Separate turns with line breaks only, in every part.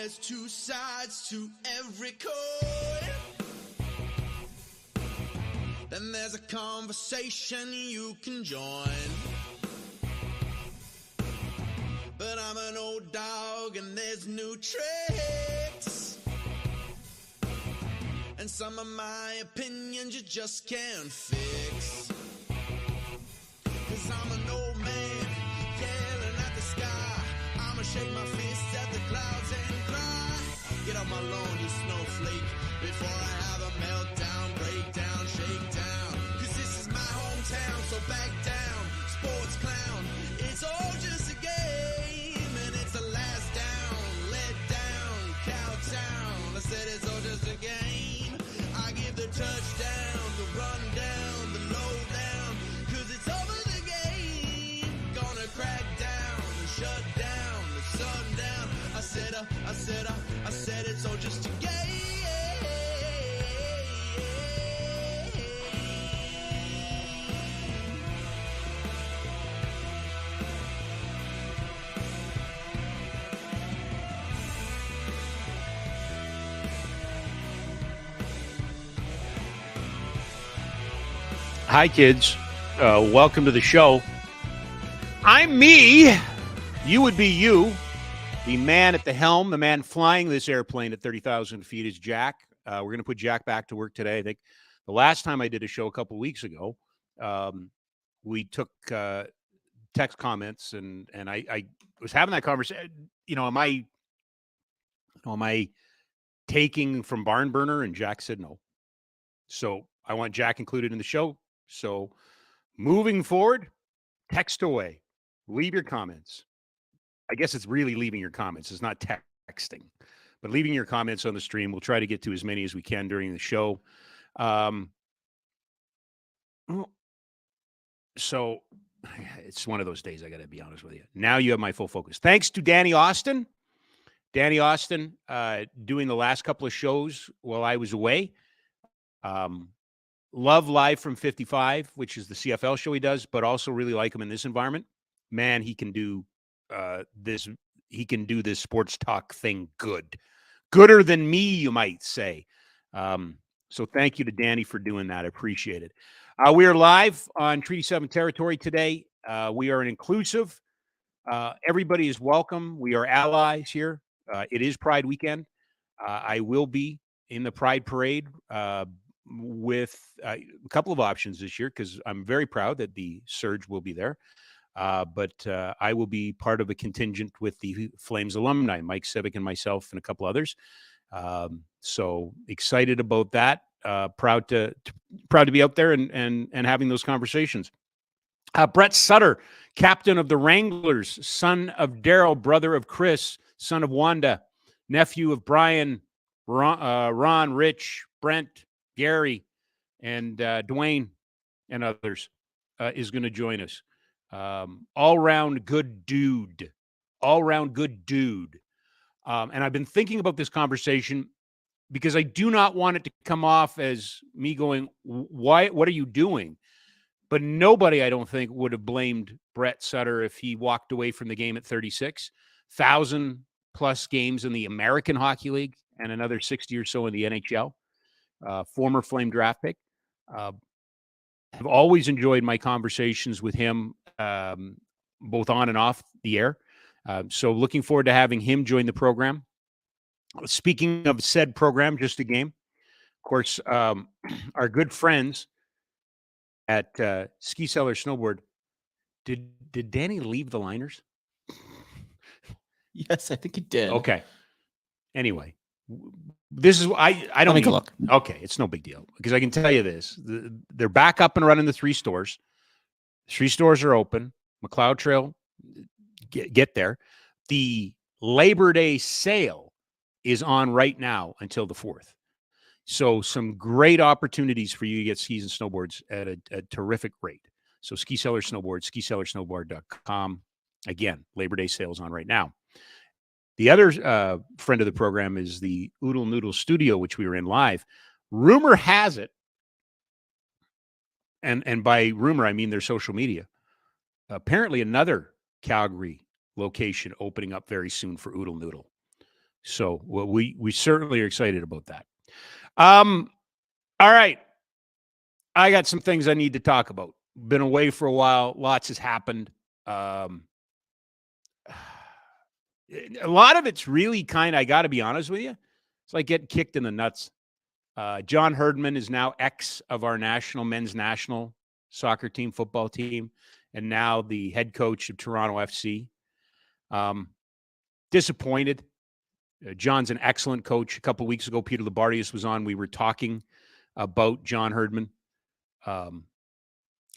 There's two sides to every coin. Then there's a conversation you can join. But I'm an old dog and there's new tricks. And some of my opinions you just can't fix. 'Cause I'm an old man yelling at the sky. I'ma shake my fists at the clouds and cry. Get off my lawn, you snowflake, before I have a meltdown, breakdown, shakedown. 'Cause this is my hometown, so back down, sports clown. It's all just a game, and it's the last down, let down, cowtown. I said it's all just a game. I give the touchdown, the rundown, the lowdown. 'Cause it's over the game. Gonna crack down and shut down the sundown. I said it's all just a game.
Hi, kids. Welcome to the show. I'm me. You would be you. The man at the helm, the man flying this airplane at 30,000 feet is Jack. We're going to put Jack back to work today. I think the last time I did a show a couple of weeks ago, we took text comments, and I was having that conversation. You know, am I taking from Barn Burner? And Jack said no. So I want Jack included in the show. So moving forward, text away. Leave your comments. I guess it's really leaving your comments. It's not texting, but leaving your comments on the stream. We'll try to get to as many as we can during the show. So it's one of those days, I got to be honest with you. Now you have my full focus. Thanks to Danny Austin. Danny Austin doing the last couple of shows while I was away. Love Live from 55, which is the CFL show he does, but also really like him in this environment. Man, he can do this. He can do this sports talk thing gooder than me, you might say. So thank you to Danny for doing that. I appreciate it. We are live on Treaty 7 territory today. We are an inclusive. Everybody is welcome. We are allies here. It is Pride weekend. I will be in the Pride Parade with a couple of options this year because I'm very proud that the Surge will be there. But I will be part of a contingent with the Flames alumni, Mike Civic and myself and a couple others. So excited about that. Proud to be out there and having those conversations. Brett Sutter, captain of the Wranglers, son of Daryl, brother of Chris, son of Wanda, nephew of Brian, Ron, Rich, Brent, Gary, and Dwayne, and others, is going to join us. All-round good dude. And I've been thinking about this conversation because I do not want it to come off as me going, what are you doing? But nobody, I don't think, would have blamed Brett Sutter if he walked away from the game at 36. 1,000+ games in the American Hockey League and another 60 or so in the NHL. Former Flame draft pick. I've always enjoyed my conversations with him, both on and off the air. So looking forward to having him join the program. Speaking of said program, just a game. Of course, our good friends at Ski Cellar Snowboard. Did Danny leave the liners?
Yes, I think he did.
Okay. Anyway, this is I don't
make a look.
Okay, it's no big deal because I can tell you this: they're back up and running the 3 stores. 3 stores are open. McLeod Trail, get there. The Labor Day sale is on right now until the 4th. So some great opportunities for you to get skis and snowboards at a terrific rate. So Ski Cellar Snowboard, skicellarsnowboard.com. Again, Labor Day sales on right now. The other friend of the program is the Oodle Noodle Studio, which we were in live. Rumor has it, and by rumor, I mean their social media. Apparently another Calgary location opening up very soon for Oodle Noodle. So we certainly are excited about that. All right. I got some things I need to talk about. Been away for a while. Lots has happened. A lot of it's really kind of, I got to be honest with you, it's like getting kicked in the nuts. John Herdman is now ex of our men's national soccer team, football team, and now the head coach of Toronto FC. Disappointed. John's an excellent coach. A couple of weeks ago, Peter Labardius was on. We were talking about John Herdman.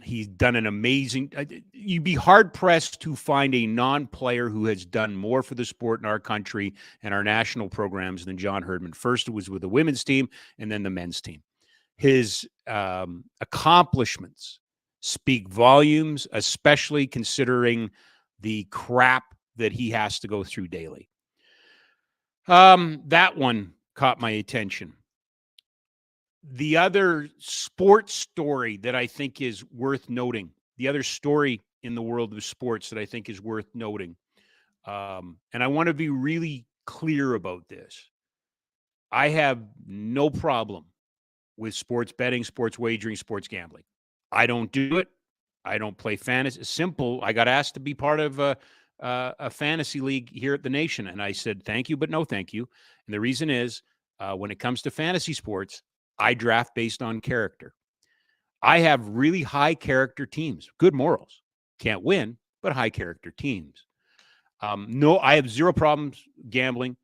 He's done an amazing. You'd be hard pressed to find a non-player who has done more for the sport in our country and our national programs than John Herdman. First, it was with the women's team, and then the men's team. His accomplishments speak volumes, especially considering the crap that he has to go through daily. That one caught my attention. The other sports story that I think is worth noting, the other story in the world of sports that I think is worth noting, and I want to be really clear about this. I have no problem with sports betting, sports wagering, sports gambling. I don't do it. I don't play fantasy. Simple. I got asked to be part of a fantasy league here at the Nation, and I said, thank you, but no thank you. And the reason is when it comes to fantasy sports, I draft based on character. I have really high character teams, good morals. Can't win, but high character teams. No, I have zero problems gambling.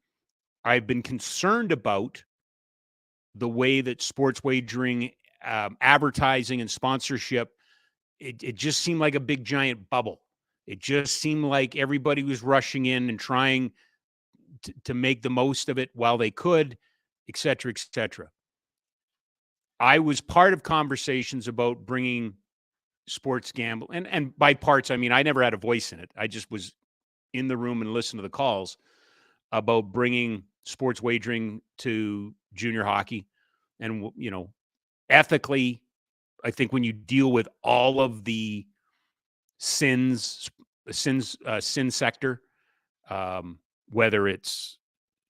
I've been concerned about the way that sports wagering, advertising, and sponsorship, it just seemed like a big giant bubble. It just seemed like everybody was rushing in and trying to make the most of it while they could, et cetera, et cetera. I was part of conversations about bringing sports gambling, and by parts, I mean, I never had a voice in it. I just was in the room and listened to the calls about bringing sports wagering to junior hockey. And, you know, ethically, I think when you deal with all of the sin sector, whether it's,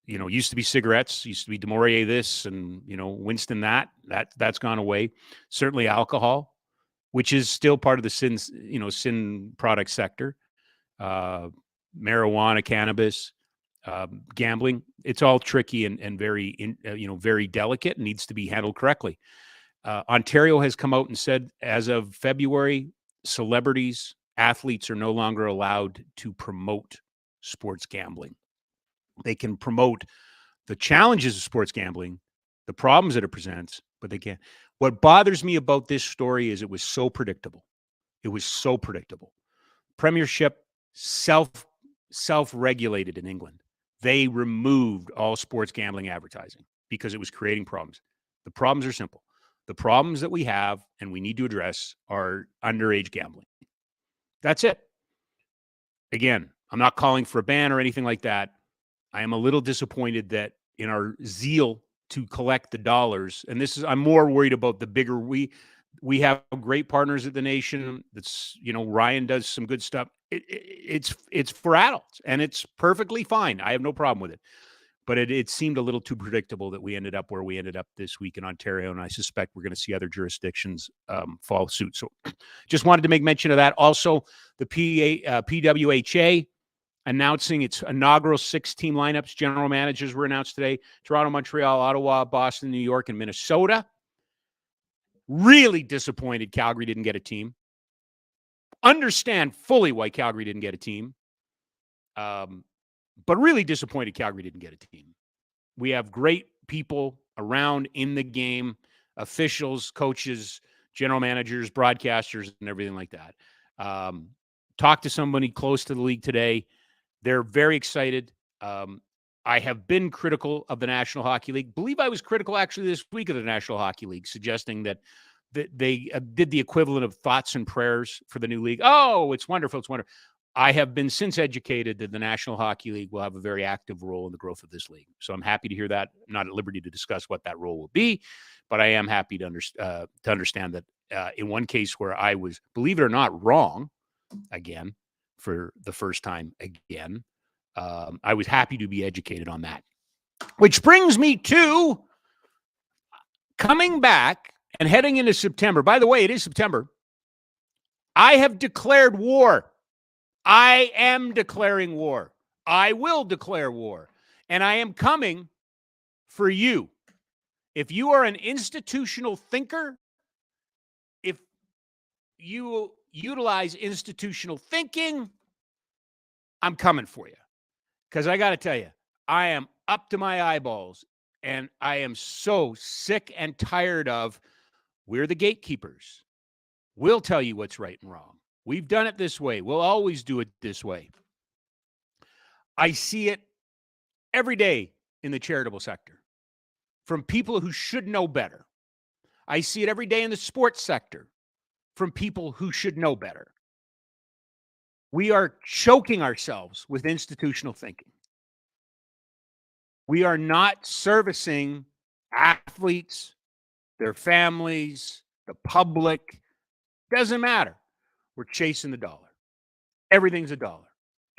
you know, used to be cigarettes, used to be Demorier this, and, you know, Winston that's gone away. Certainly alcohol, which is still part of the sin product sector. Marijuana, cannabis, gambling. It's all tricky and very, very delicate and needs to be handled correctly. Ontario has come out and said, as of February, celebrities, athletes are no longer allowed to promote sports gambling. They can promote the challenges of sports gambling, the problems that it presents, but they can't. What bothers me about this story is it was so predictable. It was so predictable. Premiership self-regulated in England. They removed all sports gambling advertising because it was creating problems. The problems are simple. The problems that we have and we need to address are underage gambling. That's it. Again, I'm not calling for a ban or anything like that. I am a little disappointed that in our zeal to collect the dollars, and I'm more worried about the bigger we have great partners at the Nation. That's, you know, Ryan does some good stuff. It's for adults, and it's perfectly fine. I have no problem with it. But it seemed a little too predictable that we ended up where we ended up this week in Ontario, and I suspect we're going to see other jurisdictions follow suit. So just wanted to make mention of that. Also, the PWHA announcing its inaugural 6-team lineups. General managers were announced today. Toronto, Montreal, Ottawa, Boston, New York, and Minnesota. Really disappointed Calgary didn't get a team. Understand fully why Calgary didn't get a team. But really disappointed Calgary didn't get a team. We have great people around in the game, officials, coaches, general managers, broadcasters, and everything like that. Talked to somebody close to the league today. They're very excited. I have been critical of the National Hockey League. Believe I was critical actually this week of the National Hockey League, suggesting that they did the equivalent of thoughts and prayers for the new league. Oh, it's wonderful. It's wonderful. I have been since educated that the National Hockey League will have a very active role in the growth of this league. So I'm happy to hear that. I'm not at liberty to discuss what that role will be, but I am happy to understand that in one case where I was, believe it or not, wrong, again, for the first time again, I was happy to be educated on that. Which brings me to coming back and heading into September. By the way, it is September. I have declared war. I am declaring war. I will declare war. And I am coming for you. If you are an institutional thinker, if you utilize institutional thinking, I'm coming for you. Because I got to tell you, I am up to my eyeballs, and I am so sick and tired of, we're the gatekeepers. We'll tell you what's right and wrong. We've done it this way. We'll always do it this way. I see it every day in the charitable sector from people who should know better. I see it every day in the sports sector from people who should know better. We are choking ourselves with institutional thinking. We are not servicing athletes, their families, the public. Doesn't matter. We're chasing the dollar. Everything's a dollar.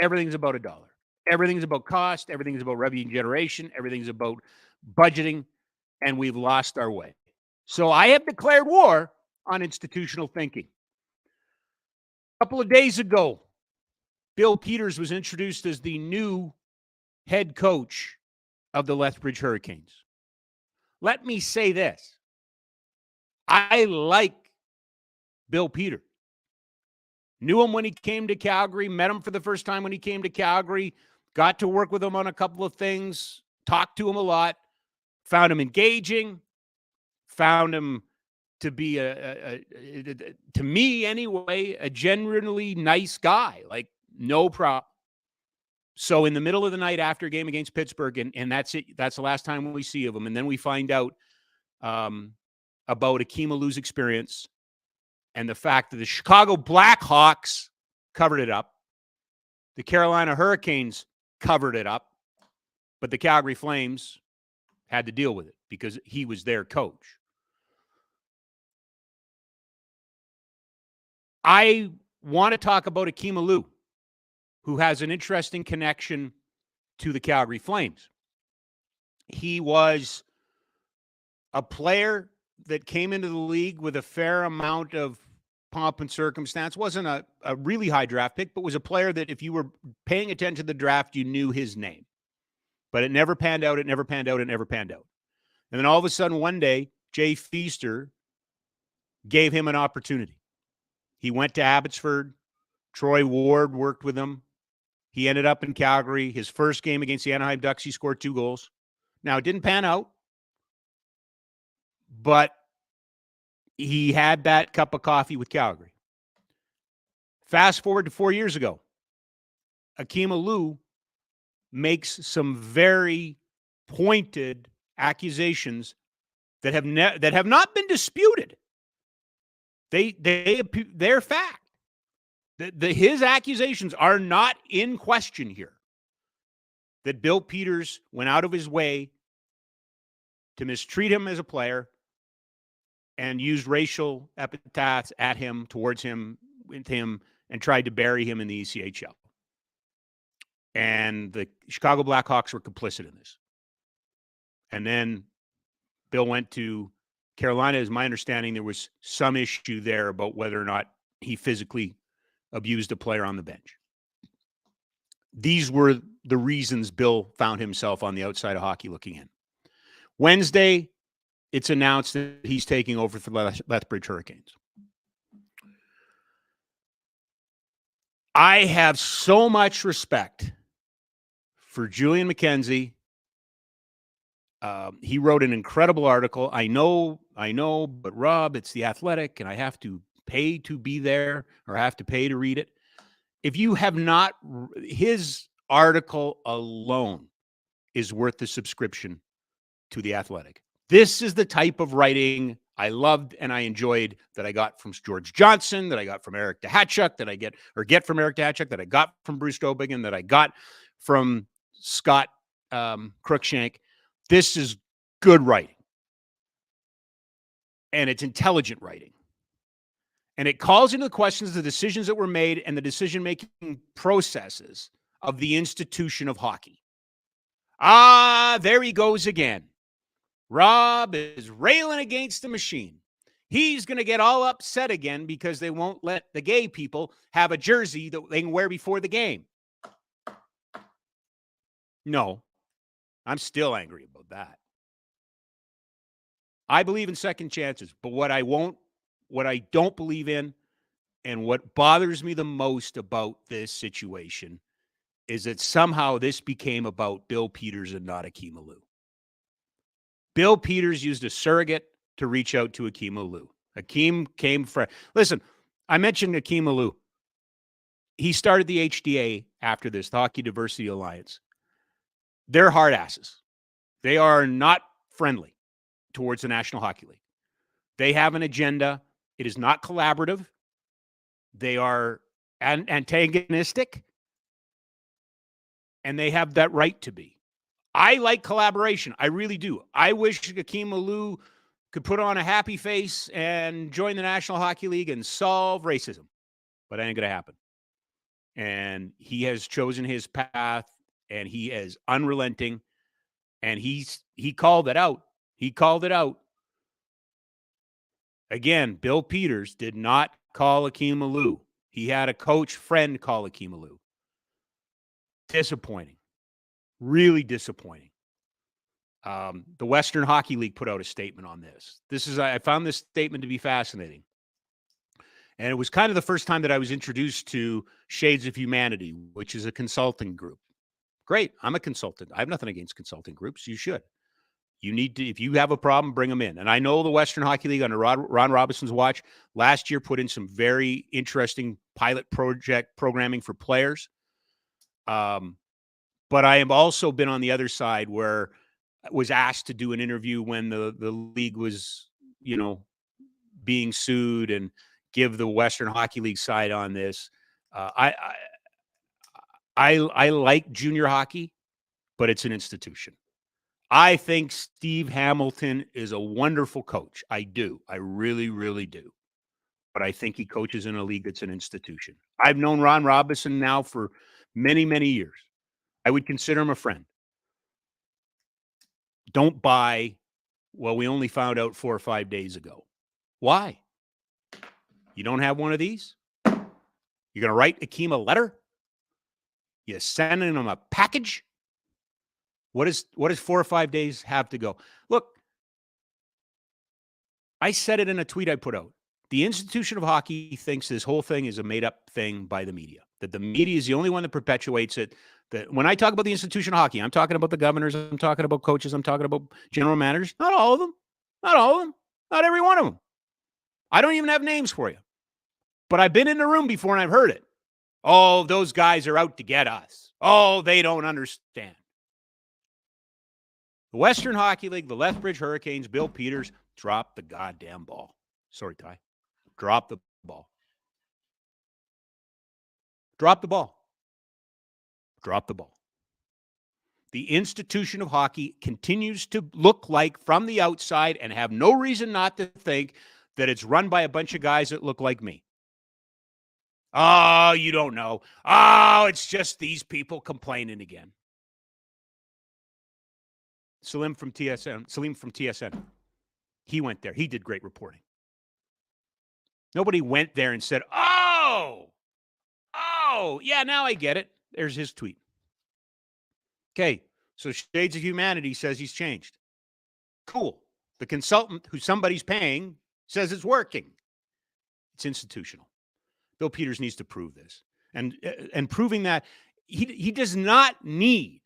Everything's about a dollar. Everything's about cost. Everything's about revenue generation. Everything's about budgeting. And we've lost our way. So I have declared war on institutional thinking. A couple of days ago, Bill Peters was introduced as the new head coach of the Lethbridge Hurricanes. Let me say this. I like Bill Peters. Knew him when he came to Calgary, met him for the first time when he came to Calgary, got to work with him on a couple of things, talked to him a lot, found him engaging, found him to be, to me anyway, a genuinely nice guy, like no problem. So in the middle of the night after a game against Pittsburgh, and that's it. That's the last time we see of him. And then we find out about Akeem Alou's experience and the fact that the Chicago Blackhawks covered it up. The Carolina Hurricanes covered it up. But the Calgary Flames had to deal with it because he was their coach. I want to talk about Akeem Alou, who has an interesting connection to the Calgary Flames. He was a player that came into the league with a fair amount of pomp and circumstance. Wasn't a really high draft pick, but was a player that if you were paying attention to the draft, you knew his name. But it never panned out. It never panned out. It never panned out. And then all of a sudden one day, Jay Feaster gave him an opportunity. He went to Abbotsford. Troy Ward worked with him. He ended up in Calgary. His first game against the Anaheim Ducks, he scored 2 goals. Now, it didn't pan out, but he had that cup of coffee with Calgary. Fast forward to 4 years ago. Akeem Alou makes some very pointed accusations that have not been disputed. They're fact. His accusations are not in question here. That Bill Peters went out of his way to mistreat him as a player and used racial epithets at him, towards him, with him, and tried to bury him in the ECHL. And the Chicago Blackhawks were complicit in this. And then Bill went to Carolina. As my understanding, there was some issue there about whether or not he physically abused a player on the bench. These were the reasons Bill found himself on the outside of hockey looking in. Wednesday, it's announced that he's taking over for the Lethbridge Hurricanes. I have so much respect for Julian McKenzie. He wrote an incredible article. I know, but Rob, it's The Athletic, and I have to pay to be there, or have to pay to read it. If you have not, his article alone is worth the subscription to The Athletic. This is the type of writing I loved and I enjoyed, that I got from George Johnson, that I got from Eric DeHatchuk, that I get from Eric DeHatchuk, that I got from Bruce Dobigan, that I got from Scott Cruikshank. This is good writing. And it's intelligent writing. And it calls into the questions the decisions that were made and the decision-making processes of the institution of hockey. There he goes again. Rob is railing against the machine. He's going to get all upset again because they won't let the gay people have a jersey that they can wear before the game. No, I'm still angry about that. I believe in second chances, but what I don't believe in, and what bothers me the most about this situation is that somehow this became about Bill Peters and not Akeem Alou. Bill Peters used a surrogate to reach out to Akeem Alou. Akeem came for. Listen, I mentioned Akeem Alou. He started the HDA after this, the Hockey Diversity Alliance. They're hard asses. They are not friendly towards the National Hockey League. They have an agenda. It is not collaborative. They are antagonistic, and they have that right to be. I like collaboration. I really do. I wish Akeem Alou could put on a happy face and join the National Hockey League and solve racism, but that ain't going to happen. And he has chosen his path, and he is unrelenting, and he called it out. He called it out. Again, Bill Peters did not call Akeem Alou. He had a coach friend call Akeem Alou. Disappointing. Really disappointing. The Western Hockey League put out a statement on this. I found this statement to be fascinating. And it was kind of the first time that I was introduced to Shades of Humanity, which is a consulting group. Great. I'm a consultant. I have nothing against consulting groups. You should. You need to, if you have a problem, bring them in. And I know the Western Hockey League under Ron Robinson's watch last year put in some very interesting pilot project programming for players. But I have also been on the other side where I was asked to do an interview when the league was, being sued and give the Western Hockey League side on this. I like junior hockey, but it's an institution. I think Steve Hamilton is a wonderful coach. I do. I really, really do. But I think he coaches in a league that's an institution. I've known Ron Robinson now for many, many years. I would consider him a friend. Don't buy, well, we only found out 4 or 5 days ago. Why? You don't have one of these? You're going to write Akeem a letter? You sending him a package? What does 4 or 5 days have to go? Look, I said it in a tweet I put out. The institution of hockey thinks this whole thing is a made-up thing by the media, that the media is the only one that perpetuates it. That when I talk about the institution of hockey, I'm talking about the governors, I'm talking about coaches, I'm talking about general managers. Not all of them. Not all of them. Not every one of them. I don't even have names for you. But I've been in the room before and I've heard it. Oh, those guys are out to get us. Oh, they don't understand. The Western Hockey League, the Lethbridge Hurricanes, Bill Peters, dropped the goddamn ball. Sorry, Ty. Drop the ball. Drop the ball. Drop the ball. The institution of hockey continues to look like from the outside and have no reason not to think that it's run by a bunch of guys that look like me. Oh, you don't know. Oh, it's just these people complaining again. Salim from TSN. He went there. He did great reporting. Nobody went there and said, oh, yeah, now I get it. There's his tweet. Okay, so Shades of Humanity says he's changed. Cool. The consultant who somebody's paying says it's working. It's institutional. Bill Peters needs to prove this. And proving that he does not need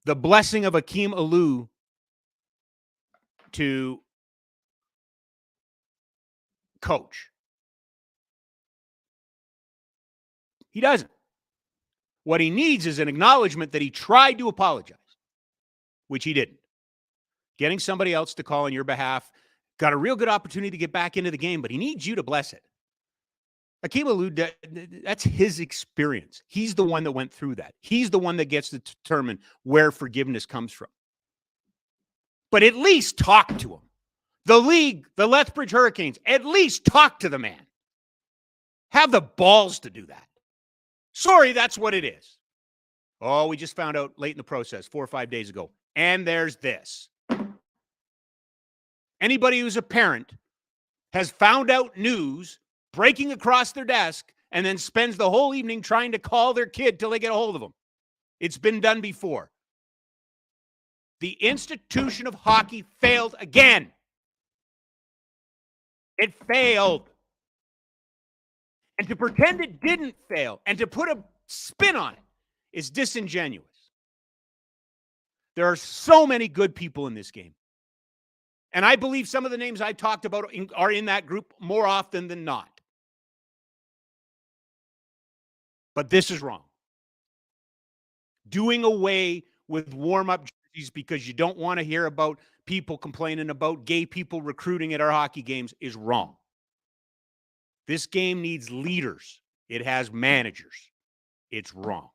the blessing of Akeem Alou to coach. He doesn't. What he needs is an acknowledgement that he tried to apologize, which he didn't. Getting somebody else to call on your behalf, got a real good opportunity to get back into the game, but he needs you to bless it. Akeem Alou, that's his experience. He's the one that went through that. He's the one that gets to determine where forgiveness comes from. But at least talk to him. The league, the Lethbridge Hurricanes, at least talk to the man. Have the balls to do that. Sorry, that's what it is. Oh, we just found out late in the process, 4 or 5 days ago. And there's this. Anybody who's a parent has found out news breaking across their desk and then spends the whole evening trying to call their kid till they get a hold of them. It's been done before. The institution of hockey failed again. It failed. And to pretend it didn't fail and to put a spin on it is disingenuous. There are so many good people in this game. And I believe some of the names I talked about are in that group more often than not. But this is wrong. Doing away with warm-up jerseys because you don't want to hear about people complaining about gay people recruiting at our hockey games is wrong. This game needs leaders. It has managers. It's wrong.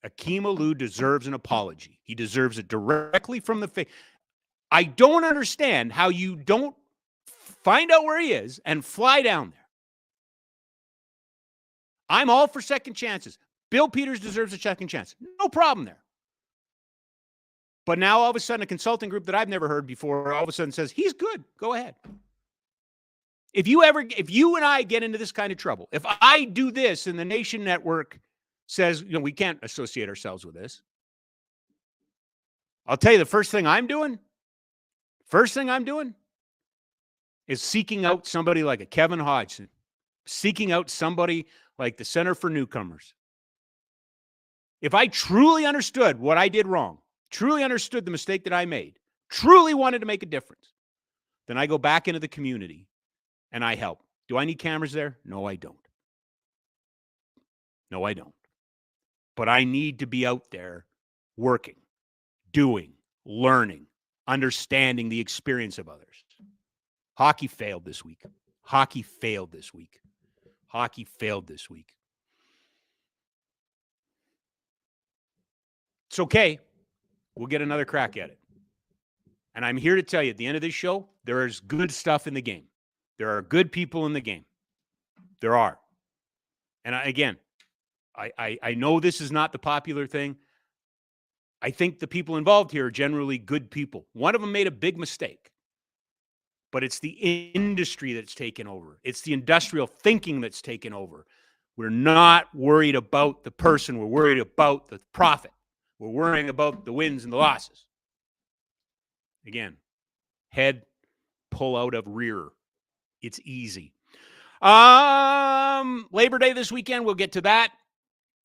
Akeem Alou deserves an apology. He deserves it directly from the face. I don't understand how you don't find out where he is and fly down there. I'm all for second chances. Bill Peters deserves a second chance. No problem there. But now all of a sudden a consulting group that I've never heard before all of a sudden says, he's good. Go ahead. If you and I get into this kind of trouble, if I do this and the Nation Network says, we can't associate ourselves with this, I'll tell you the first thing I'm doing is seeking out somebody like a Kevin Hodgson, seeking out somebody like the Center for Newcomers. If I truly understood what I did wrong, truly understood the mistake that I made, truly wanted to make a difference, then I go back into the community and I help. Do I need cameras there? No, I don't. No, I don't. But I need to be out there working, doing, learning, understanding the experience of others. Hockey failed this week. Hockey failed this week. Hockey failed this week. It's okay. We'll get another crack at it. And I'm here to tell you, at the end of this show, there is good stuff in the game. There are good people in the game. There are. And I know this is not the popular thing. I think the people involved here are generally good people. One of them made a big mistake. But it's the industry that's taken over. It's the industrial thinking that's taken over. We're not worried about the person. We're worried about the profit. We're worrying about the wins and the losses. Again, head, pull out of rear. It's easy. Labor Day this weekend. We'll get to that.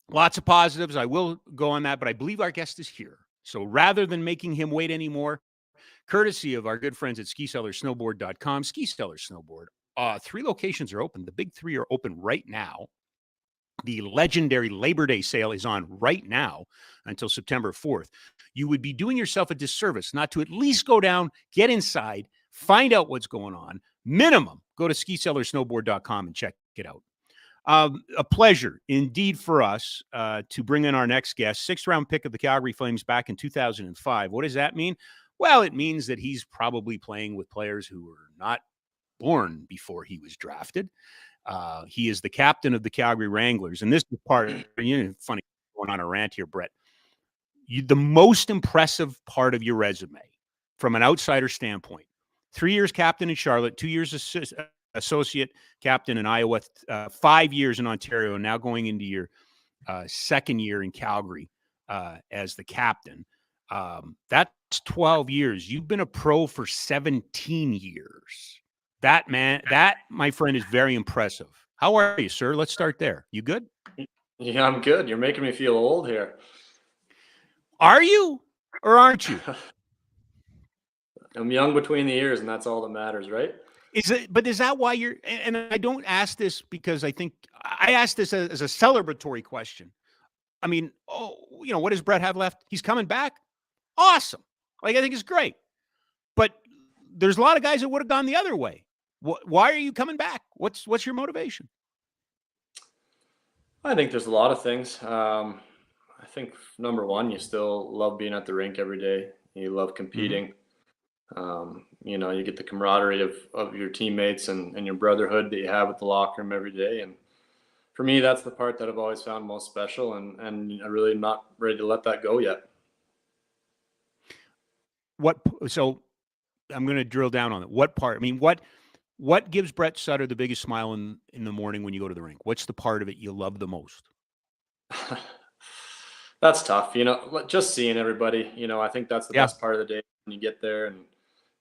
Lots of positives. I will go on that, but I believe our guest is here. So rather than making him wait anymore, courtesy of our good friends at SkiSellersSnowboard.com, Ski Sellers Snowboard. 3 locations are open. The big 3 are open right now. The legendary Labor Day sale is on right now until September 4th. You would be doing yourself a disservice not to at least go down, get inside, find out what's going on. Minimum, go to SkiSellersSnowboard.com and check it out. A pleasure indeed for us to bring in our next guest, 6th-round pick of the Calgary Flames back in 2005. What does that mean? Well, it means that he's probably playing with players who were not born before he was drafted. He is the captain of the Calgary Wranglers. And this is part, funny, going on a rant here, Brett. The most impressive part of your resume from an outsider standpoint, 3 years captain in Charlotte, 2 years associate captain in Iowa, 5 years in Ontario, and now going into your second year in Calgary as the captain. That's 12 years. You've been a pro for 17 years. That, my friend, is very impressive. How are you, sir? Let's start there. You good?
Yeah, I'm good. You're making me feel old here.
Are you or aren't you?
I'm young between the ears, and that's all that matters, right?
Is that why you're, and I don't ask this because I asked this as a celebratory question. I mean, what does Brett have left? He's coming back. Awesome. I think it's great. But there's a lot of guys that would have gone the other way. Why are you coming back? What's your motivation? I
think there's a lot of things. I think number one, you still love being at the rink every day. You love competing. Mm-hmm. You get the camaraderie of your teammates and your brotherhood that you have at the locker room every day. And for me, that's the part that I've always found most special, and I'm really not ready to let that go yet.
So I'm going to drill down on it. What part? I mean, what gives Brett Sutter the biggest smile in the morning when you go to the rink? What's the part of it you love the most?
That's tough, just seeing everybody. I think that's the best part of the day when you get there, and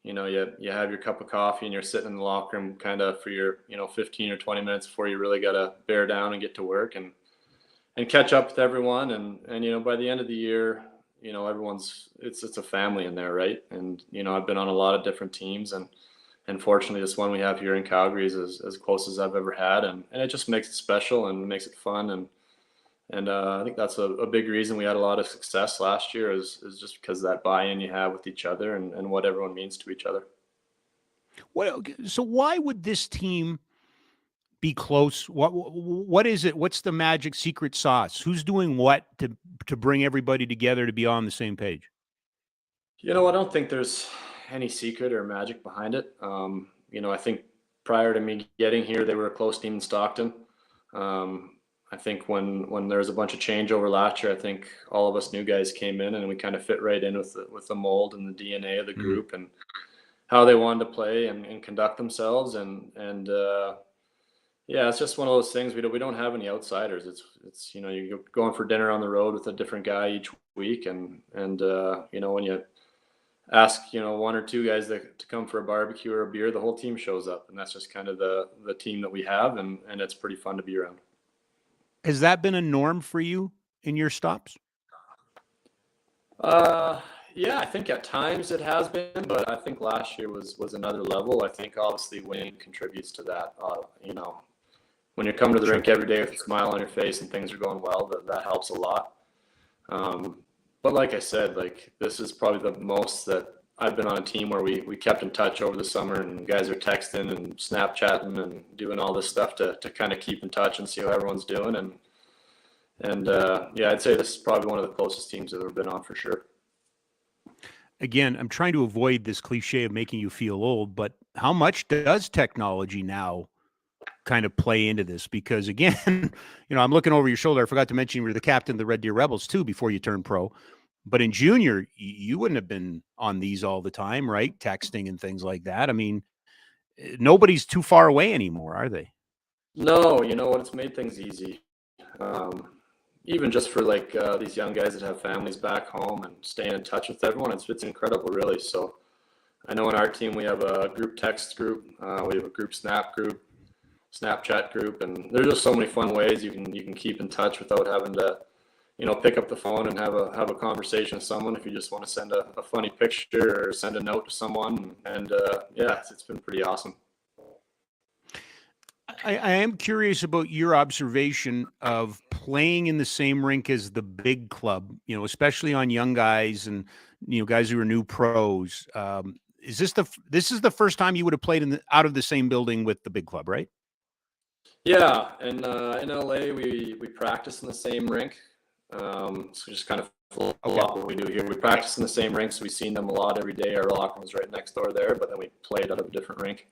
you have your cup of coffee and you're sitting in the locker room kind of for your 15 or 20 minutes before you really got to bear down and get to work and catch up with everyone, and by the end of the year, everyone's it's a family in there, right? And I've been on a lot of different teams, and fortunately this one we have here in Calgary is as close as I've ever had, and it just makes it special and makes it fun, and I think that's a big reason we had a lot of success last year is just because of that buy-in you have with each other and what everyone means to each other.
Well, so why would this team be close? What is it? What's the magic secret sauce? Who's doing what to bring everybody together to be on the same page?
I don't think there's any secret or magic behind it. I think prior to me getting here, they were a close team in Stockton. I think when there was a bunch of changeover last year, I think all of us new guys came in and we kind of fit right in with the mold and the DNA of the group and how they wanted to play and conduct themselves. And it's just one of those things. We don't have any outsiders. It's you're going for dinner on the road with a different guy each week, and when you ask one or two guys to come for a barbecue or a beer, the whole team shows up, and that's just kind of the team that we have, and it's pretty fun to be around.
Has that been a norm for you in your stops?
Yeah, I think at times it has been, but I think last year was another level. I think obviously winning contributes to that. When you come to the rink every day with a smile on your face and things are going well, that helps a lot. But like I said, this is probably the most that I've been on a team where we kept in touch over the summer, and guys are texting and Snapchatting and doing all this stuff to kind of keep in touch and see how everyone's doing. And I'd say this is probably one of the closest teams I've ever been on for sure.
Again, I'm trying to avoid this cliche of making you feel old, but how much does technology now kind of play into this? Because again, I'm looking over your shoulder. I forgot to mention you were the captain of the Red Deer Rebels too before you turned pro. But in junior, you wouldn't have been on these all the time, right? Texting and things like that. I mean, nobody's too far away anymore, are they?
No, you know what? It's made things easy. Even just for these young guys that have families back home and staying in touch with everyone, it's incredible, really. So I know in our team we have a group text group, we have a group Snapchat group, and there's just so many fun ways you can keep in touch without having to pick up the phone and have a conversation with someone. If you just want to send a funny picture or send a note to someone, and it's been pretty awesome.
I am curious about your observation of playing in the same rink as the big club, especially on young guys and guys who are new pros. Is this the first time you would have played out of the same building with the big club, right?
Yeah, and in LA we practice in the same rink. So just kind of follow up what we do here. We practice in the same rinks. We've seen them a lot every day. Our locker room's right next door there, but then we played out of a different rink.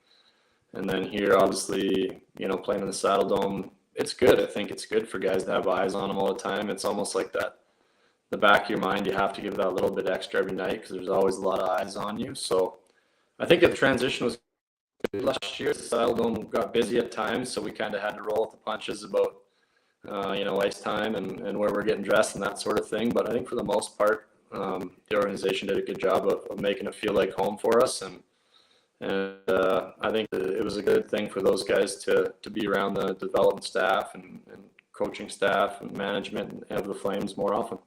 And then here, obviously, playing in the Saddle Dome, it's good. I think it's good for guys to have eyes on them all the time. It's almost like that, the back of your mind, you have to give that little bit extra every night because there's always a lot of eyes on you. So I think the transition was good last year. The Saddle Dome got busy at times, so we kind of had to roll with the punches about ice time and where we're getting dressed and that sort of thing. But I think for the most part, the organization did a good job of making it feel like home for us. And I think it was a good thing for those guys to be around the development staff and coaching staff and management and of the Flames more often.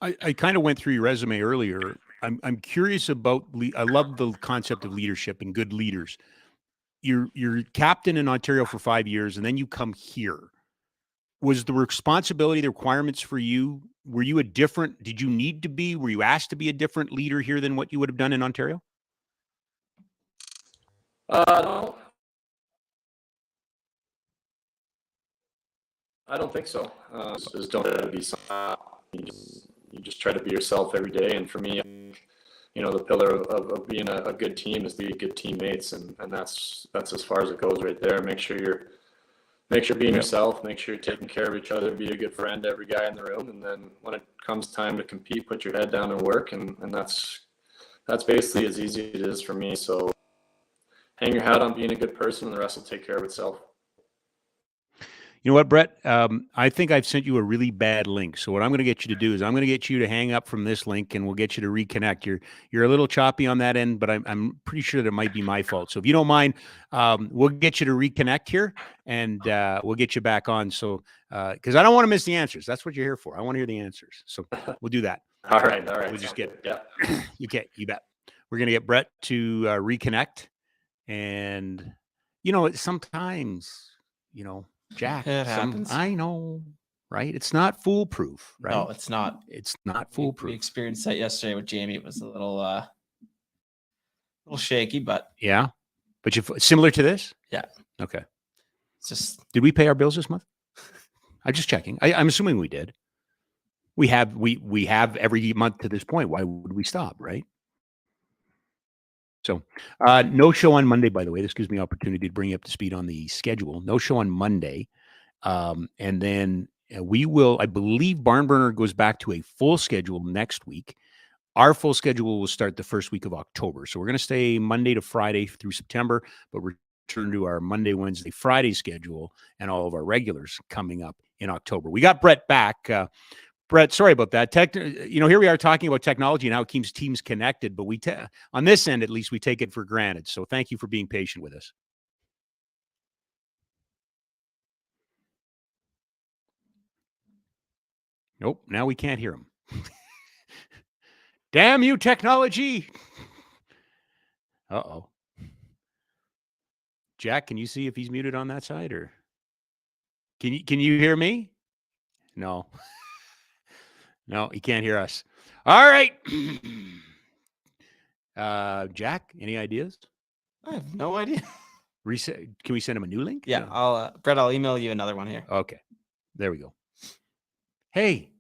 I kind of went through your resume earlier. I'm curious about, I love the concept of leadership and good leaders. You're captain in Ontario for 5 years, and then you come here. Was the responsibility, the requirements for you, were you did you need to be, were you asked to be a different leader here than what you would have done in Ontario?
No. I don't think so. Just don't try to be something. You just try to be yourself every day. And for me, the pillar of being a good team is to be good teammates, and that's as far as it goes right there. Make sure make sure being yourself, make sure you're taking care of each other, be a good friend to every guy in the room. And then when it comes time to compete, put your head down and work. And that's basically as easy as it is for me. So hang your hat on being a good person and the rest will take care of itself.
You know what, Brett? I think I've sent you a really bad link. So what I'm going to get you to do is I'm going to get you to hang up from this link, and we'll get you to reconnect. You're a little choppy on that end, but I'm pretty sure that it might be my fault. So if you don't mind, we'll get you to reconnect here, and we'll get you back on. So because I don't want to miss the answers. That's what you're here for. I want to hear the answers. So we'll do that.
All right.
We'll just get you bet. We're going to get Brett to reconnect, and sometimes Jack,
it happens.
I know, right? It's not foolproof, right?
No, it's not.
It's not foolproof.
We experienced that yesterday with Jamie. It was a little shaky, but
yeah. But similar to this?
Yeah.
Okay.
It's just.
Did we pay our bills this month? I'm just checking. I'm assuming we did. We have every month to this point. Why would we stop, right? So no show on Monday, by the way. This gives me opportunity to bring you up to speed on the schedule. No show on Monday. And then we will, I believe Barnburner goes back to a full schedule next week. Our full schedule will start the first week of October. So we're going to stay Monday to Friday through September, but return to our Monday, Wednesday, Friday schedule and all of our regulars coming up in October. We got Brett back. Brett, sorry about that. Here we are talking about technology and how it keeps teams connected, but on this end, at least, we take it for granted. So thank you for being patient with us. Nope, now we can't hear him. Damn you, technology. Uh-oh. Jack, can you see if he's muted on that side, or can you hear me? No. No, he can't hear us. All right. Jack, any ideas?
I have no idea.
Reset. Can we send him a new link?
Yeah, Brett, I'll email you another one here.
Okay. There we go. Hey,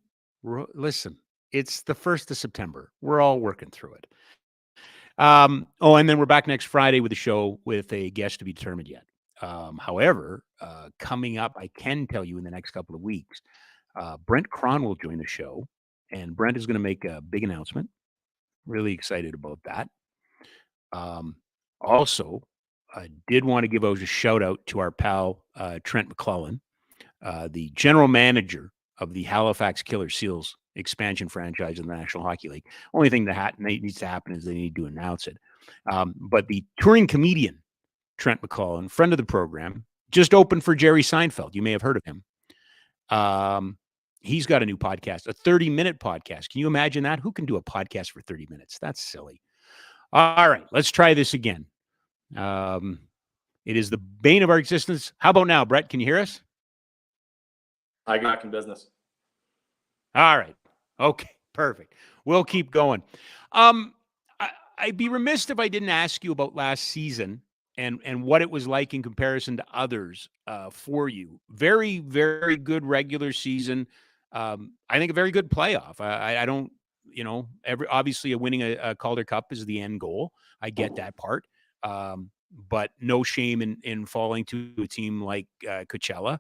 listen, it's the 1st of September. We're all working through it. And then we're back next Friday with a show with a guest to be determined yet. However, coming up, I can tell you in the next couple of weeks, Brent Cron will join the show, and Brent is going to make a big announcement. Really excited about that. Also, I did want to give a shout out to our pal, Trent McClellan, the general manager of the Halifax Killer Seals expansion franchise in the National Hockey League. Only thing that needs to happen is they need to announce it. But the touring comedian, Trent McClellan, friend of the program, just opened for Jerry Seinfeld. You may have heard of him. He's got a new podcast, a 30-minute podcast. Can you imagine that? Who can do a podcast for 30 minutes? That's silly. All right, let's try this again. It is the bane of our existence. How about now, Brett? Can you hear us?
I got in business.
All right. Okay, perfect. We'll keep going. I'd be remiss if I didn't ask you about last season and what it was like in comparison to others for you. Very, very good regular season. I think a very good playoff. I don't, obviously winning a Calder Cup is the end goal. I get that part. But no shame in falling to a team like Coachella.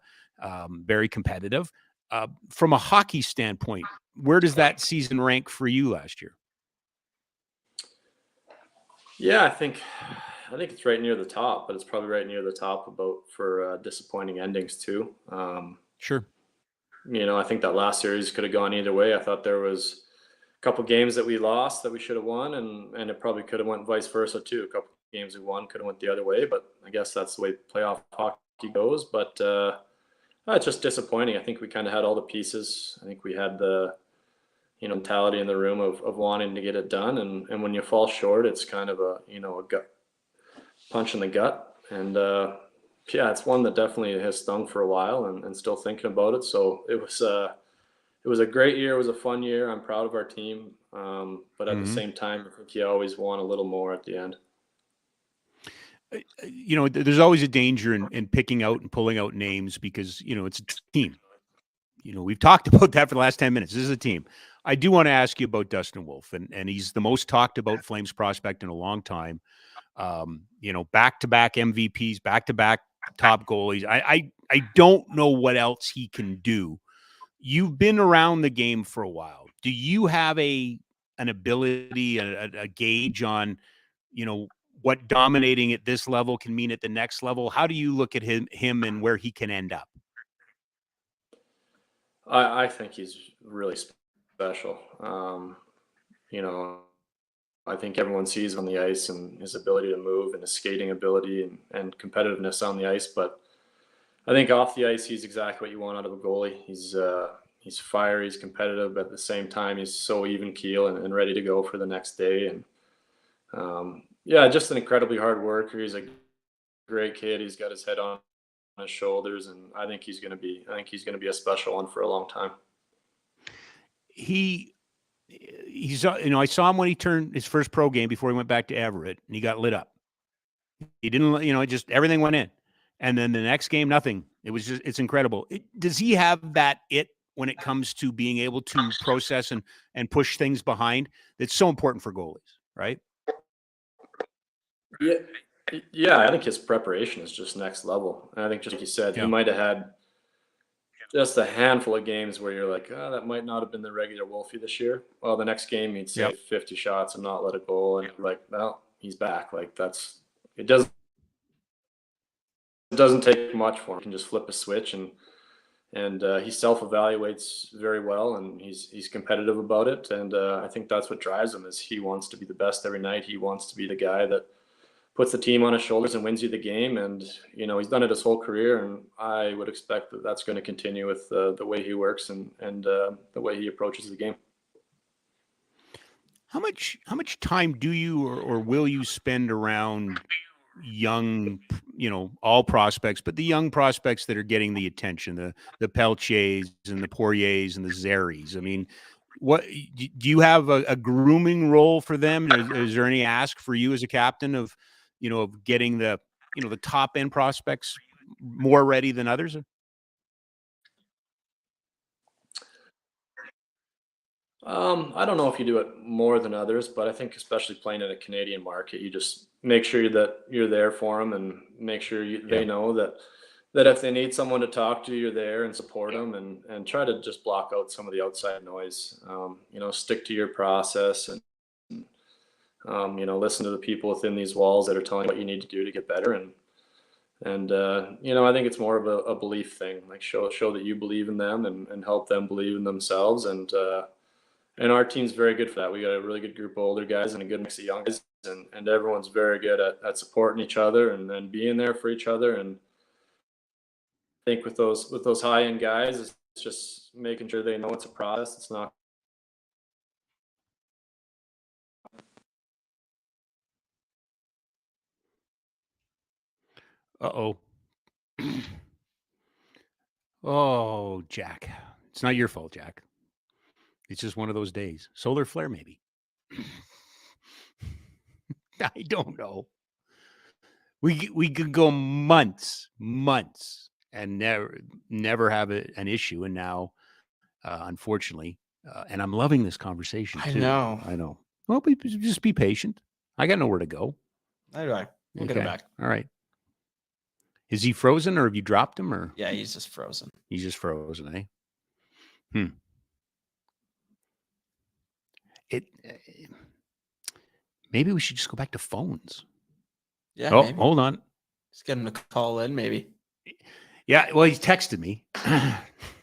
Very competitive. From a hockey standpoint, where does that season rank for you last year?
Yeah, I think it's right near the top, but it's probably right near the top for disappointing endings too.
Sure.
I think that last series could have gone either way. I thought there was a couple games that we lost that we should have won, and it probably could have went vice versa too. A couple games we won could have went the other way, but I guess that's the way playoff hockey goes. But it's just disappointing. I think we kind of had all the pieces. I think we had the mentality in the room of wanting to get it done, and when you fall short, it's kind of a gut punch in the gut. And it's one that definitely has stung for a while, and still thinking about it. So it was a great year. It was a fun year. I'm proud of our team, but at the same time, I think you always want a little more at the end.
There's always a danger in picking out and pulling out names because it's a team. We've talked about that for the last 10 minutes. This is a team. I do want to ask you about Dustin Wolf, and he's the most talked about Flames prospect in a long time. Back-to-back MVPs, back-to-back top goalies. I don't know what else he can do. You've been around the game for a while. Do you have an ability, a gauge on, what dominating at this level can mean at the next level? How do you look at him and where he can end up?
I think he's really special. I think everyone sees on the ice and his ability to move and his skating ability and competitiveness on the ice. But I think off the ice, he's exactly what you want out of a goalie. He's fiery, he's competitive, but at the same time, he's so even keel and ready to go for the next day. And just an incredibly hard worker. He's a great kid. He's got his head on his shoulders, and I think he's going to be a special one for a long time.
He's I saw him when he turned his first pro game before he went back to Everett, and he got lit up. He didn't, just everything went in. And then the next game, nothing. It's incredible. Does he have that when it comes to being able to process and push things behind? That's so important for goalies, right?
Yeah, I think his preparation is just next level. And I think, just like you said, he might have had just a handful of games where you're like, oh, that might not have been the regular Wolfie this year. Well, the next game he'd save 50 shots and not let it go, and like, well, he's back. Like, it doesn't take much for him. He can just flip a switch, and he self-evaluates very well, and he's competitive about it. And I think that's what drives him, is he wants to be the best every night. He wants to be the guy that puts the team on his shoulders and wins you the game. And, he's done it his whole career, and I would expect that that's going to continue with the way he works and the way he approaches the game.
How much time do you or will you spend around young, all prospects, but the young prospects that are getting the attention, the Peltiers and the Poiriers and the Zeris? I mean, what do you have a grooming role for them? Is there any ask for you as a captain of getting the top end prospects more ready than others?
I don't know if you do it more than others, but I think especially playing in a Canadian market, you just make sure that you're there for them, and make sure they know that if they need someone to talk to, you're there and support them, and try to just block out some of the outside noise. Stick to your process, and listen to the people within these walls that are telling you what you need to do to get better. And I think it's more of a belief thing, like show that you believe in them and help them believe in themselves. And our team's very good for that. We got a really good group of older guys and a good mix of young guys, and everyone's very good at supporting each other and being there for each other. And I think with those high end guys, it's just making sure they know it's a process. It's not.
Uh-oh. Oh, Jack. It's not your fault, Jack. It's just one of those days. Solar flare, maybe. I don't know. We could go months and never have an issue. And now, unfortunately, and I'm loving this conversation too. I know. Well, just be patient. I got nowhere to go.
All right. We'll get him back.
All right. Is he frozen, or have you dropped him? Or
yeah, he's just frozen.
He's just frozen, eh? Maybe we should just go back to phones.
Yeah.
Oh,
maybe.
Hold on.
Just get him to call in, maybe.
Yeah. Well, he's texted me.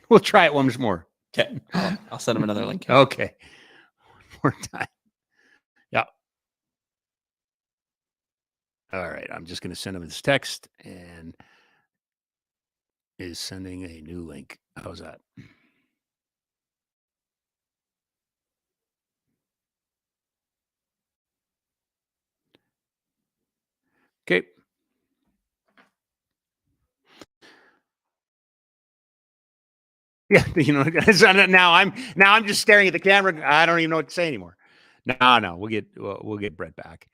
We'll try it once more.
Okay. I'll send him another link.
Okay. One more time. Yeah. All right. I'm just going to send him this text, and is sending a new link. How's that? Okay. Yeah, now I'm just staring at the camera. I don't even know what to say anymore. No, we'll get Brett back.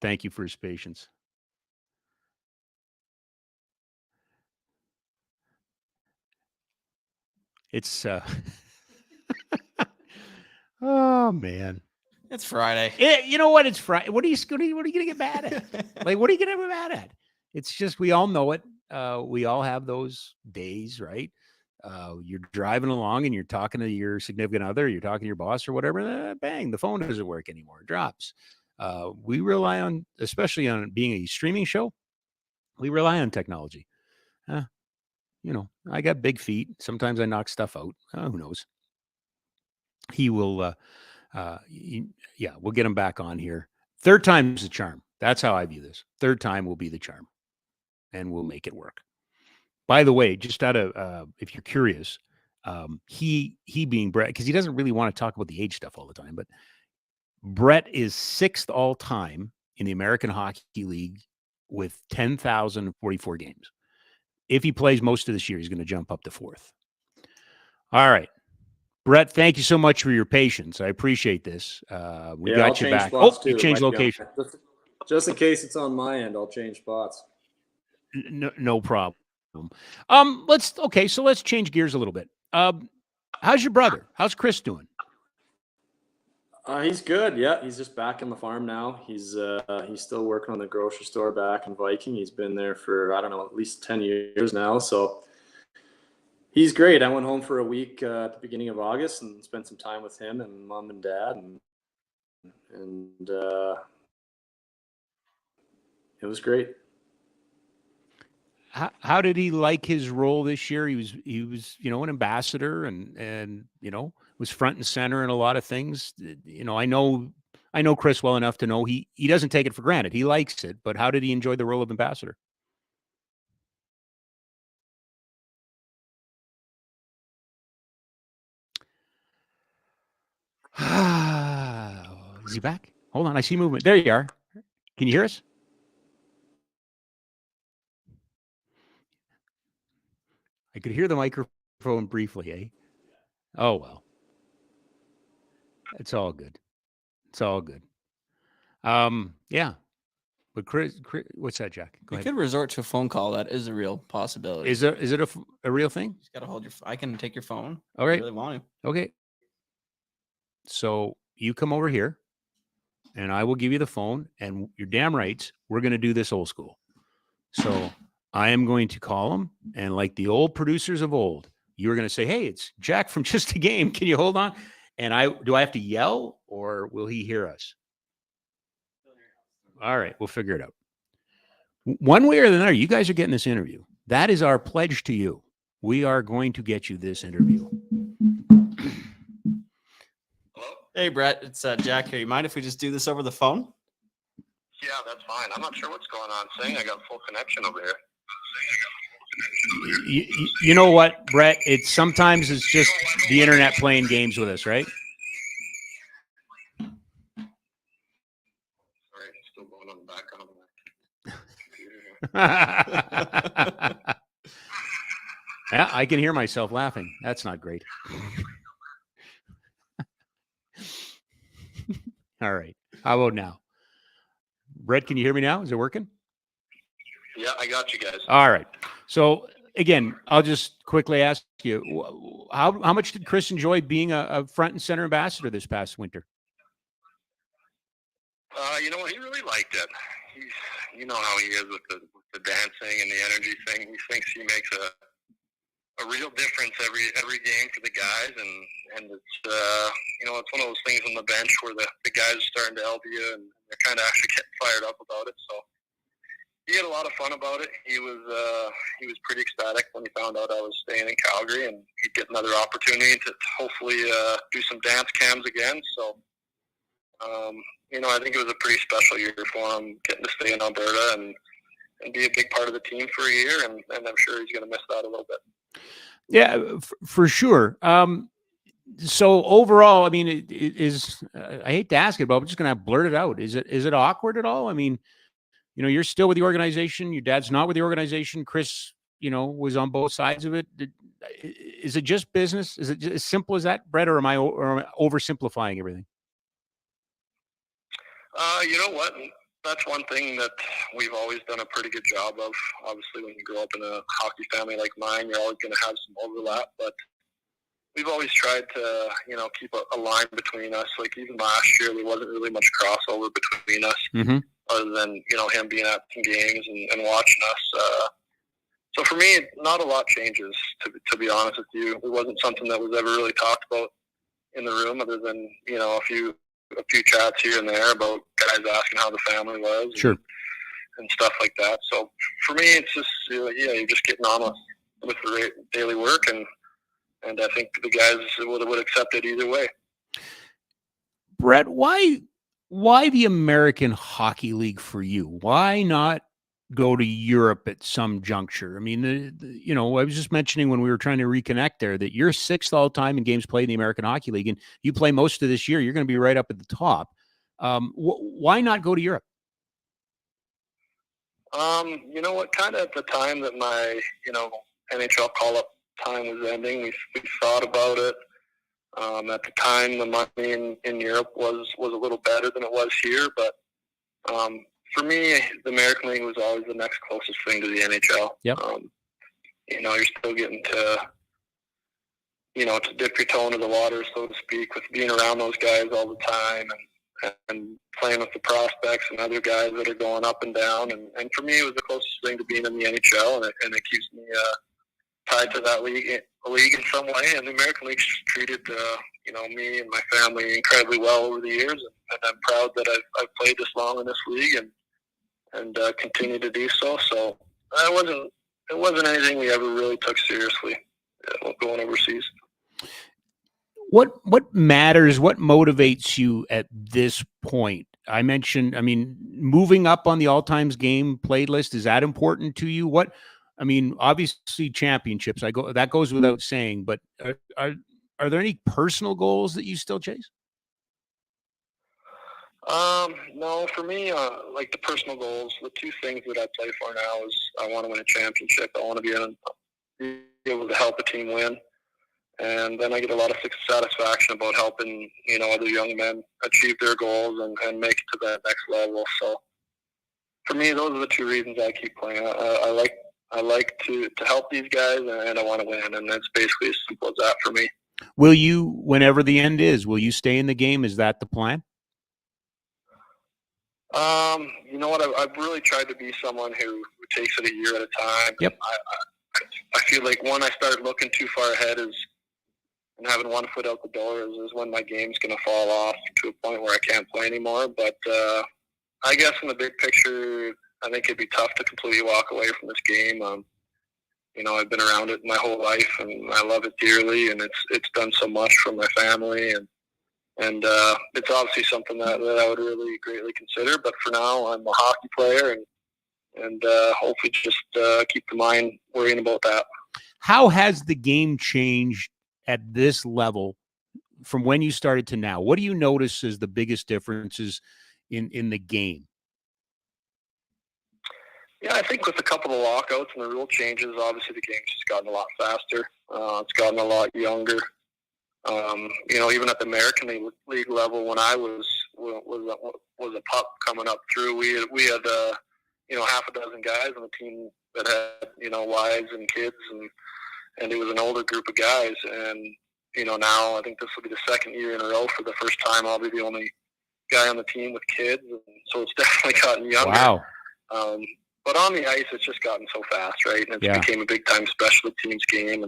Thank you for his patience. It's oh man.
It's Friday.
You know what? It's Friday. What are you going to get mad at? Like, what are you going to be mad at? It's just, we all know it. We all have those days, right? You're driving along and you're talking to your significant other, you're talking to your boss or whatever, bang, the phone doesn't work anymore, it drops. We rely on, especially on being a streaming show, we rely on technology. I got big feet. Sometimes I knock stuff out. Who knows? He will, we'll get him back on here. Third time's the charm. That's how I view this. Third time will be the charm, and we'll make it work. By the way, just out of, if you're curious, he being Brett, because he doesn't really want to talk about the age stuff all the time, but Brett is 6th all time in the American Hockey League with 10,044 games. If he plays most of this year, he's going to jump up to 4th. All right. Brett, thank you so much for your patience. I appreciate this. We got you back. Oh, you changed location.
Just in case it's on my end, I'll change spots.
No problem. Let's change gears a little bit. How's your brother? How's Chris doing?
He's good. Yeah, he's just back in the farm now. He's still working on the grocery store back in Viking. He's been there for, I don't know, at least 10 years now. So he's great. I went home for a week at the beginning of August and spent some time with him and mom and dad, and it was great.
How did he like his role this year? He was an ambassador and was front and center in a lot of things. I know Chris well enough to know he doesn't take it for granted. He likes it, but how did he enjoy the role of ambassador? Is he back? Hold on, I see movement. There you are. Can you hear us? I could hear the microphone briefly, eh? Oh, well. It's all good. It's all good. Yeah. But Chris, what's that, Jack? Go
You
ahead.
could resort to a phone call. That is a real possibility.
Is it a real thing?
You just got to hold I can take your phone.
All right.
If you really want to.
Okay. So you come over here and I will give you the phone, and you're damn right, we're going to do this old school. So I am going to call him, and like the old producers of old, you're going to say, hey, it's Jack from Just a Game. Can you hold on? And do I have to yell, or will he hear us? All right, we'll figure it out. One way or another, you guys are getting this interview. That is our pledge to you. We are going to get you this interview.
Hey, Brett, it's Jack here. You mind if we just do this over the phone?
Yeah, that's fine. I'm not sure what's going on. Saying I got full connection over here.
You know what, Brett? Sometimes it's just the internet playing games with us, right?
Sorry, it's still going on the background.
Yeah, I can hear myself laughing. That's not great. All right. How about now? Brett, can you hear me now? Is it working?
Yeah, I got you guys.
All right. So again, I'll just quickly ask you, how much did Chris enjoy being a front and center ambassador this past winter?
You know what? He really liked it. You know how he is with the dancing and the energy thing. He thinks he makes a real difference every game for the guys, and it's it's one of those things on the bench where the guys are starting to help you, and they're kind of actually getting fired up about it. So he had a lot of fun about it. He was pretty ecstatic when he found out I was staying in Calgary, and he'd get another opportunity to hopefully do some dance cams again. So I think it was a pretty special year for him, getting to stay in Alberta and be a big part of the team for a year, and I'm sure he's going to miss that a little bit.
Yeah, for sure. So overall, I mean, I hate to ask it, but I'm just going to blurt it out. Is it awkward at all? I mean, you're still with the organization. Your dad's not with the organization. Chris, was on both sides of it. Is it just business? Is it as simple as that, Brett, or am I oversimplifying everything?
You know what? That's one thing that we've always done a pretty good job of. Obviously, when you grow up in a hockey family like mine, you're always going to have some overlap, but we've always tried to, keep a line between us. Like even last year, there wasn't really much crossover between us.
Mm-hmm.
other than, him being at some games and watching us. So for me, not a lot changes, to be honest with you. It wasn't something that was ever really talked about in the room, other than, a few chats here and there about guys asking how the family was.
Sure.
And stuff like that. So for me, it's just, you're just getting on with the daily work, and I think the guys would accept it either way.
Brett, why the American Hockey League for you? Why not go to Europe at some juncture? I mean, I was just mentioning when we were trying to reconnect there that you're 6th all time in games played in the American Hockey League, and you play most of this year. You're going to be right up at the top. Why not go to Europe?
You know what? Kind of at the time that my, NHL call-up time was ending, we thought about it. At the time, the money in Europe was a little better than it was here, but for me, the American League was always the next closest thing to the NHL.
Yep.
You're still getting to, to dip your toe into the water, so to speak, with being around those guys all the time and playing with the prospects and other guys that are going up and down. And for me, it was the closest thing to being in the NHL, and it keeps me tied to that league in some way. And the American League's treated, me and my family incredibly well over the years, and I'm proud that I've played this long in this league and continue to do so. So it wasn't anything we ever really took seriously going overseas.
What matters? What motivates you at this point? I mentioned, moving up on the all-times game played list, is that important to you? Obviously championships, that goes without saying, but are there any personal goals that you still chase?
No, for me, like the personal goals, the two things that I play for now is I want to win a championship. I want to be able to help a team win. And then I get a lot of satisfaction about helping, other young men achieve their goals and make it to that next level. So for me, those are the two reasons I keep playing. I like to help these guys, and I want to win. And that's basically as simple as that for me.
Will you, whenever the end is, will you stay in the game? Is that the plan?
You know what? I've really tried to be someone who takes it a year at a time.
Yep.
I feel like when I start looking too far ahead and having one foot out the door is when my game's going to fall off to a point where I can't play anymore. But I guess in the big picture, I think it'd be tough to completely walk away from this game. I've been around it my whole life, and I love it dearly, and it's done so much for my family, and it's obviously something that I would really greatly consider. But for now, I'm a hockey player, and hopefully just keep the mind worrying about that.
How has the game changed at this level from when you started to now? What do you notice as the biggest differences in the game?
Yeah, I think with a couple of lockouts and the rule changes, obviously the game's just gotten a lot faster. It's gotten a lot younger. Even at the American League level, when I was a pup coming up through, we had half a dozen guys on the team that had wives and kids, and it was an older group of guys. And now I think this will be the second year in a row for the first time I'll be the only guy on the team with kids, and so it's definitely gotten younger.
Wow.
But on the ice, it's just gotten so fast, right? And it became a big-time special teams game,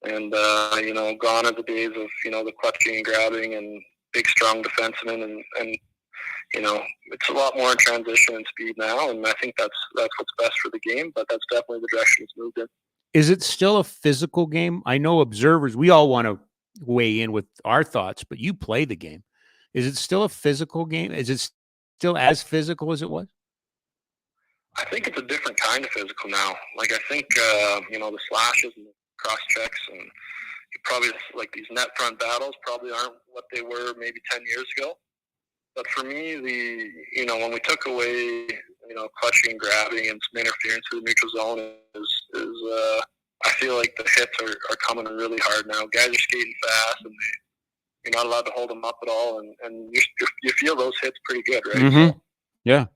and gone are the days of the clutching and grabbing and big, strong defensemen, and it's a lot more in transition and speed now, and I think that's what's best for the game. But that's definitely the direction it's moved in. Is
it still a physical game? I know observers, we all want to weigh in with our thoughts, but you play the game. Is it still a physical game? Is it still as physical as it was?
I think it's a different kind of physical now. Like, I think, the slashes and the cross checks and probably like these net front battles probably aren't what they were maybe 10 years ago. But for me, when we took away, clutching and grabbing and some interference through the neutral zone I feel like the hits are coming really hard now. Guys are skating fast, and you're not allowed to hold them up at all, and you feel those hits pretty good, right?
Mm-hmm.
So,
yeah.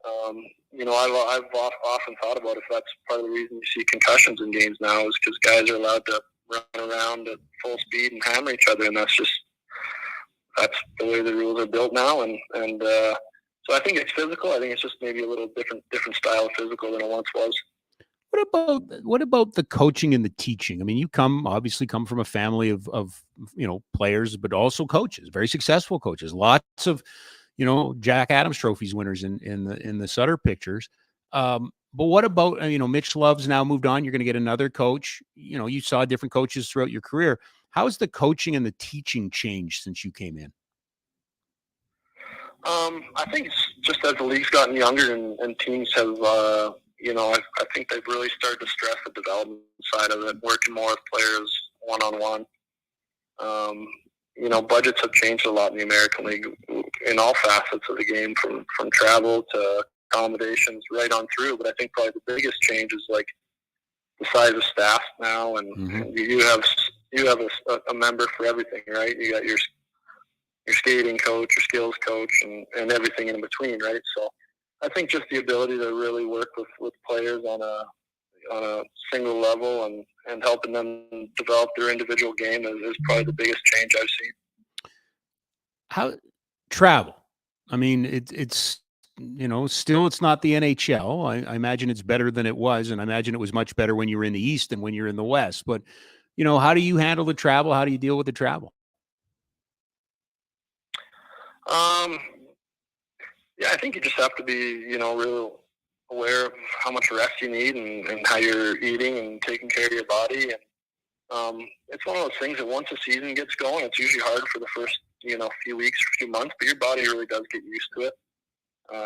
I've often thought about if that's part of the reason you see concussions in games now is because guys are allowed to run around at full speed and hammer each other, and that's the way the rules are built now. And So I think it's physical. I think it's just maybe a little different style of physical than it once was.
What about the coaching and the teaching? I mean, you obviously come from a family of players, but also coaches, very successful coaches. Lots of Jack Adams trophies winners in the Sutter pictures. But what about Mitch Love's now moved on? You're going to get another coach. You saw different coaches throughout your career. How's the coaching and the teaching changed since you came in?
I think it's just as the league's gotten younger and teams have, I think they've really started to stress the development side of it, working more with players one-on-one. Budgets have changed a lot in the American League in all facets of the game, from travel to accommodations right on through. But I think probably the biggest change is like the size of staff now, and you have a member for everything, right? You got your skating coach, your skills coach, and everything in between, right? So I think just the ability to really work with players on a single level and helping them develop their individual game is probably the biggest change I've seen.
How travel? I mean, it's still it's not the NHL. I imagine it's better than it was, and I imagine it was much better when you were in the East than when you're in the West. But how do you handle the travel? How do you deal with the travel?
Yeah, I think you just have to be, real aware of how much rest you need and how you're eating and taking care of your body. And it's one of those things that once the season gets going, it's usually hard for the first, few weeks, few months, but your body really does get used to it.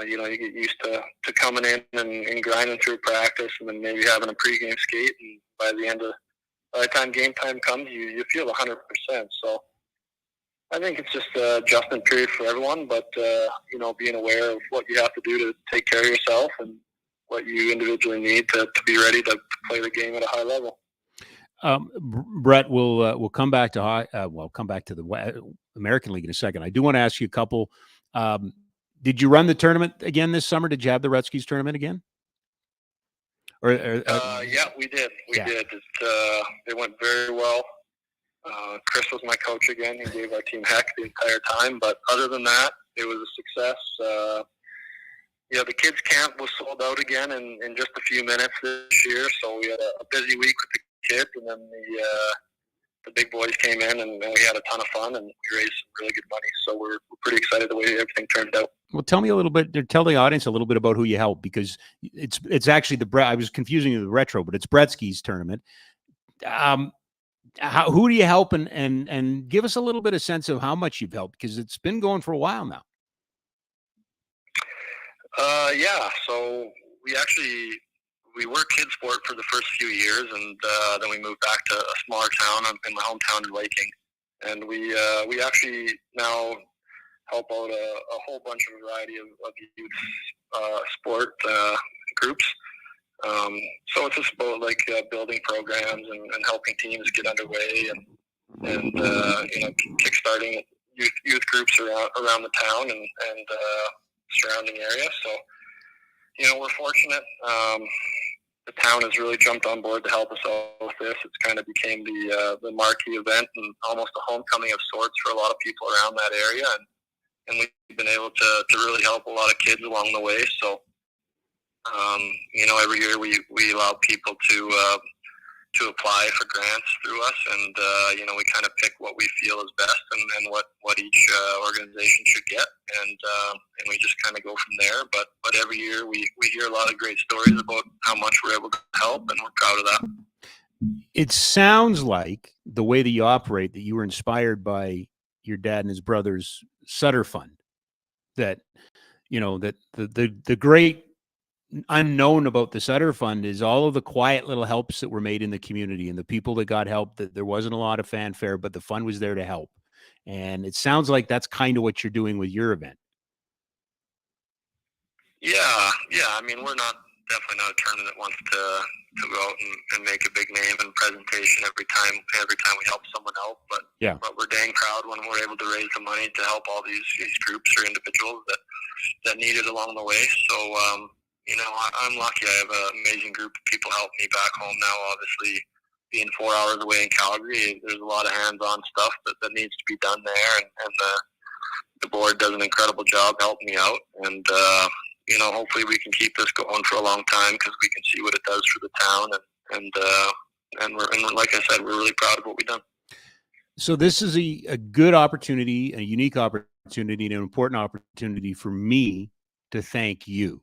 You get used to coming in and grinding through practice and then maybe having a pregame skate. And by the time game time comes, you feel 100%. So I think it's just an adjustment period for everyone, but, being aware of what you have to do to take care of yourself and what you individually need to be ready to play the game at a high level.
Brett, we'll come back to the American League in a second. I do want to ask you a couple. Did you run the tournament again this summer? Did you have the Redskins tournament again?
Yeah, we did. We did. It went very well. Chris was my coach again. He gave our team heck the entire time. But other than that, it was a success. The kids' camp was sold out again in just a few minutes this year. So we had a busy week with the kids, and then the big boys came in, and we had a ton of fun, and we raised some really good money. So we're pretty excited the way everything turned out.
Well, tell the audience a little bit about who you helped, because it's actually I was confusing you with the retro, but it's Bretzky's tournament. Who do you help, and give us a little bit of sense of how much you've helped, because it's been going for a while now.
So we were kids sport for the first few years, and then we moved back to a smaller town in my hometown in Laking, and we actually now help out a whole bunch of variety of youth sport groups. So it's just about building programs and helping teams get underway and kickstarting youth groups around the town and surrounding area. So we're fortunate. The town has really jumped on board to help us out with this. It's kind of became the marquee event and almost a homecoming of sorts for a lot of people around that area, and we've been able to really help a lot of kids along the way. So every year we allow people to apply for grants through us, and we kind of pick what we feel is best and what each organization should get, and we just kind of go from there. But every year we hear a lot of great stories about how much we're able to help, and we're proud of that.
It sounds like the way that you operate, that you were inspired by your dad and his brother's Sutter Fund. That that the great unknown about the Sutter Fund is all of the quiet little helps that were made in the community and the people that got help, that there wasn't a lot of fanfare, but the fund was there to help. And it sounds like that's kind of what you're doing with your event.
Yeah. I mean, we're definitely not a tournament that wants to go out and make a big name and presentation every time we help someone out. But we're dang proud when we're able to raise the money to help all these groups or individuals that need it along the way. So, I'm lucky. I have an amazing group of people help me back home now. Obviously, being 4 hours away in Calgary, there's a lot of hands-on stuff that needs to be done there, and the board does an incredible job helping me out, and hopefully we can keep this going for a long time because we can see what it does for the town, and like I said, we're really proud of what we've done.
So this is a good opportunity, a unique opportunity, and an important opportunity for me to thank you,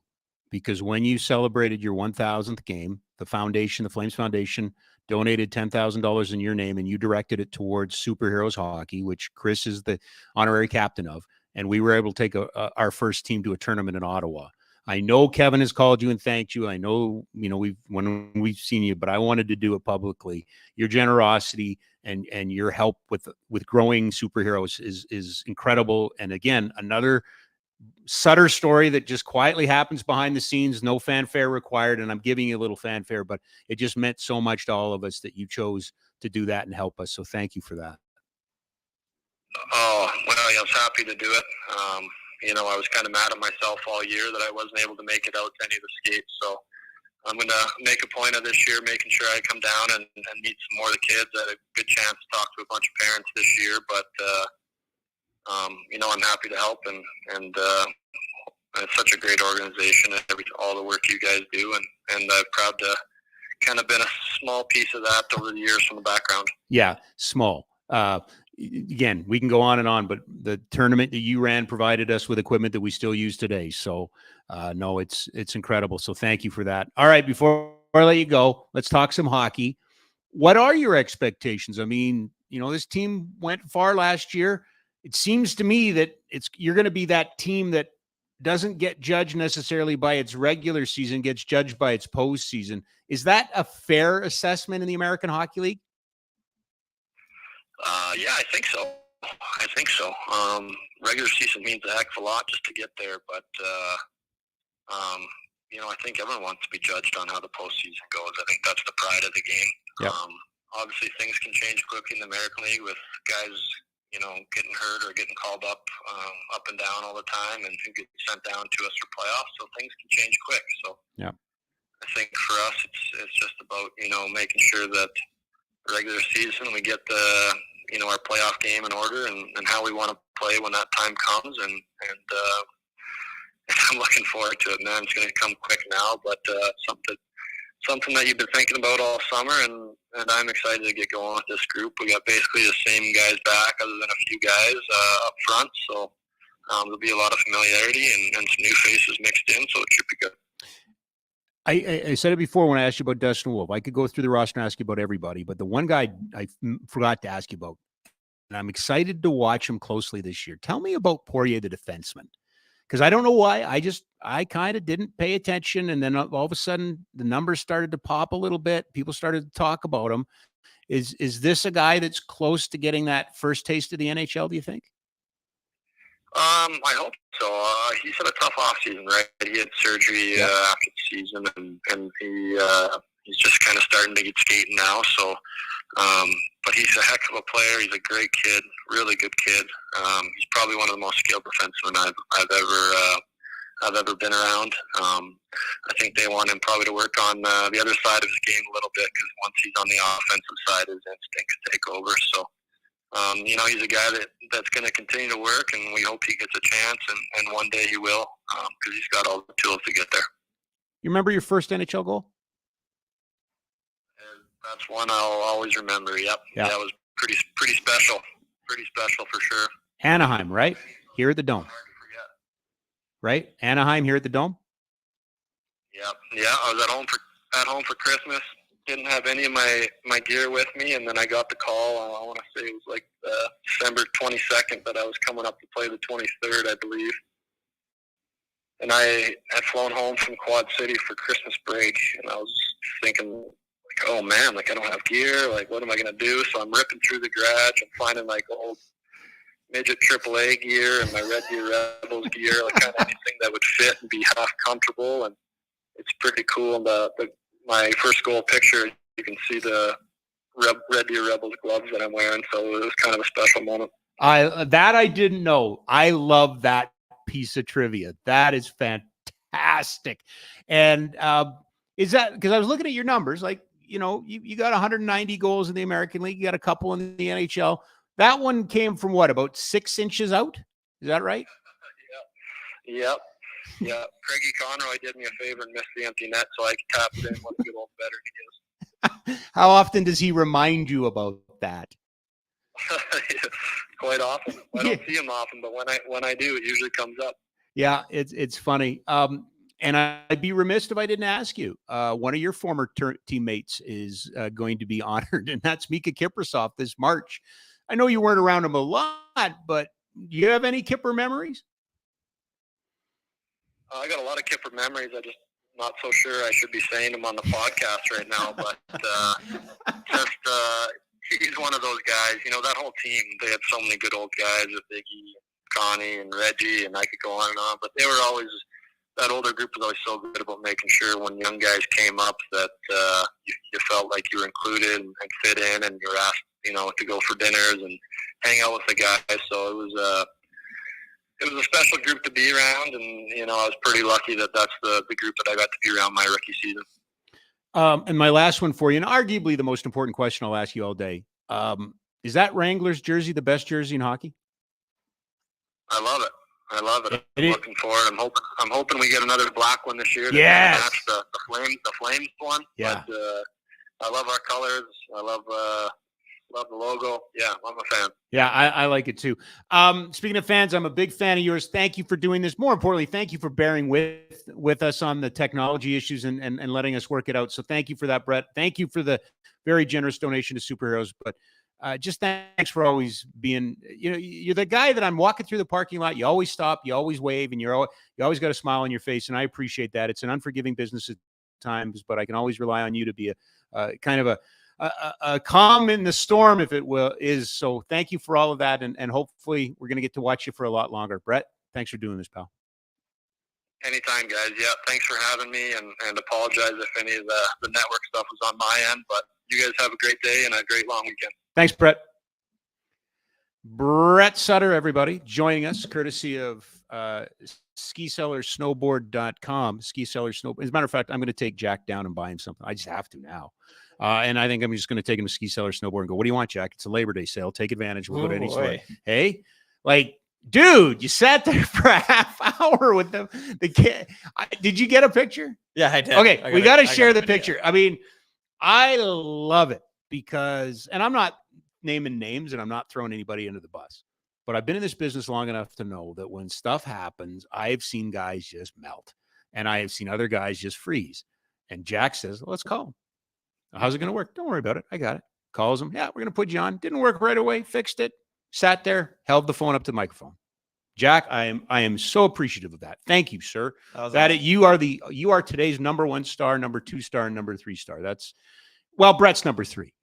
because when you celebrated your 1,000th game, the foundation, the Flames Foundation, donated $10,000 in your name, and you directed it towards Superheroes Hockey, which Chris is the honorary captain of, and we were able to take our first team to a tournament in Ottawa. I know Kevin has called you and thanked you. I know, when we've seen you, but I wanted to do it publicly. Your generosity and your help with growing Superheroes is incredible. And again, another Sutter story that just quietly happens behind the scenes, no fanfare required. And I'm giving you a little fanfare, but it just meant so much to all of us that you chose to do that and help us. So thank you for that.
Oh, well, I was happy to do it. I was kind of mad at myself all year that I wasn't able to make it out to any of the skates. So I'm going to make a point of this year, making sure I come down and meet some more of the kids. I had a good chance to talk to a bunch of parents this year, but I'm happy to help, and it's such a great organization, and all the work you guys do, and I'm proud to kind of been a small piece of that over the years from the background. Yeah,
small. Again, we can go on and on, but the tournament that you ran provided us with equipment that we still use today. So no, it's incredible. So thank you for that. All right, before I let you go, let's talk some hockey. What are your expectations? I mean, this team went far last year. It seems to me that you're going to be that team that doesn't get judged necessarily by its regular season, gets judged by its postseason. Is that a fair assessment in the American Hockey League?
Yeah, I think so. Regular season means a heck of a lot just to get there, but I think everyone wants to be judged on how the postseason goes. I think that's the pride of the game.
Yep.
Obviously, things can change quickly in the American League with guys, getting hurt or getting called up and down all the time, and who get sent down to us for playoffs. So things can change quick. So
yeah,
I think for us, it's just about making sure that regular season we get the our playoff game in order and how we want to play when that time comes, and I'm looking forward to it, man. It's going to come quick now, but something that you've been thinking about all summer, and I'm excited to get going with this group. We got basically the same guys back, other than a few guys up front, so there'll be a lot of familiarity and some new faces mixed in, so it should be good.
I said it before when I asked you about Dustin Wolf. I could go through the roster and ask you about everybody, but the one guy I forgot to ask you about, and I'm excited to watch him closely this year. Tell me about Poirier, the defenseman, because I don't know why. I kind of didn't pay attention, and then all of a sudden the numbers started to pop a little bit. People started to talk about him. Is this a guy that's close to getting that first taste of the NHL, do you think?
I hope so. He's had a tough offseason, right? He had surgery after the season, and he's just kind of starting to get skating now. So, but he's a heck of a player. He's a great kid, really good kid. He's probably one of the most skilled defensemen I've ever been around. I think they want him probably to work on the other side of his game a little bit, because once he's on the offensive side, his instincts take over. So. He's a guy that's going to continue to work, and we hope he gets a chance, and one day he will, because he's got all the tools to get there.
You remember your first NHL goal?
That's one I'll always remember. Yep. Yeah, it was pretty special. Pretty special for sure.
Anaheim, right? Here at the Dome. Right? Anaheim here at the Dome?
Yep. Yeah, I was at home for Christmas. Didn't have any of my gear with me, and then I got the call. I want to say it was like December 22nd that I was coming up to play the 23rd, I believe. And I had flown home from Quad City for Christmas break, and I was thinking, like, oh man, like I don't have gear. Like, what am I gonna do? So I'm ripping through the garage and finding like old midget AAA gear and my Red Deer Rebels gear, like kind of anything that would fit and be half comfortable. And it's pretty cool. And my first goal picture, you can see the Red Deer Rebels gloves that I'm wearing, so it was kind of a special moment.
I didn't know. I love that piece of trivia. That is fantastic. And is that because I was looking at your numbers? Like, you got 190 goals in the American League. You got a couple in the NHL. That one came from what, about 6 inches out? Is that right?
Yep. Yeah. Craigie Conroy did me a favor and missed the empty net, so I tapped it in. What a good old veteran he is.
How often does he remind you about that?
Quite often. I don't see him often, but when I do, it usually comes up.
Yeah, it's funny. And I'd be remiss if I didn't ask you. One of your former teammates is going to be honored, and that's Mika Kiprasov this March. I know you weren't around him a lot, but do you have any Kipper memories?
I got a lot of Kipper memories. I just not so sure I should be saying them on the podcast right now, but he's one of those guys. You know, that whole team, they had so many good old guys with Iggy, Connie, and Reggie, and I could go on and on, but they were always, that older group was always so good about making sure when young guys came up that you felt like you were included and fit in, and you were asked, you know, to go for dinners and hang out with the guys. So it was a special group to be around, and, you know, I was pretty lucky that that's the group that I got to be around my rookie season.
And my last one for you, and arguably the most important question I'll ask you all day. Is that Wranglers jersey the best jersey in hockey?
I love it. I'm looking forward. I'm hoping we get another black one this year to match the Flames one.
Yeah.
But I love our colors. I love the logo. Yeah, I'm a fan.
Yeah, I like it too. Speaking of fans, I'm a big fan of yours. Thank you for doing this. More importantly, thank you for bearing with us on the technology issues and letting us work it out. So thank you for that, Brett. Thank you for the very generous donation to Superheroes. But just thanks for always being, you know, you're the guy that I'm walking through the parking lot. You always stop, you always wave, and you always got a smile on your face. And I appreciate that. It's an unforgiving business at times, but I can always rely on you to be a kind of a calm in the storm, if it is. So thank you for all of that. And hopefully we're going to get to watch you for a lot longer. Brett, thanks for doing this, pal.
Anytime, guys. Yeah, thanks for having me, and apologize if any of the network stuff was on my end, but you guys have a great day and a great long weekend. Thanks,
Brett. Brett Sutter, everybody, joining us, courtesy of SkiSellersSnowboard.com. SkiSellersSnowboard. As a matter of fact, I'm going to take Jack down and buy him something. I just have to now. And I think I'm just going to take him to Ski Seller Snowboard and go, what do you want, Jack? It's a Labor Day sale. Take advantage. We'll go to any store. Hey, like, dude, you sat there for a half hour with them. The kid. Did you get a picture?
Yeah, I did.
Okay, we got to share the picture. I mean, I love it because, and I'm not naming names and I'm not throwing anybody under the bus, but I've been in this business long enough to know that when stuff happens, I've seen guys just melt and I have seen other guys just freeze. And Jack says, let's call him. How's it going to work? Don't worry about it. I got it. Calls him. Yeah, we're going to put you on. Didn't work right away. Fixed it. Sat there, held the phone up to the microphone. Jack, I am so appreciative of that. Thank you, sir. That awesome. You are today's number 1 star, number 2 star, and number 3 star. Brett's number 3.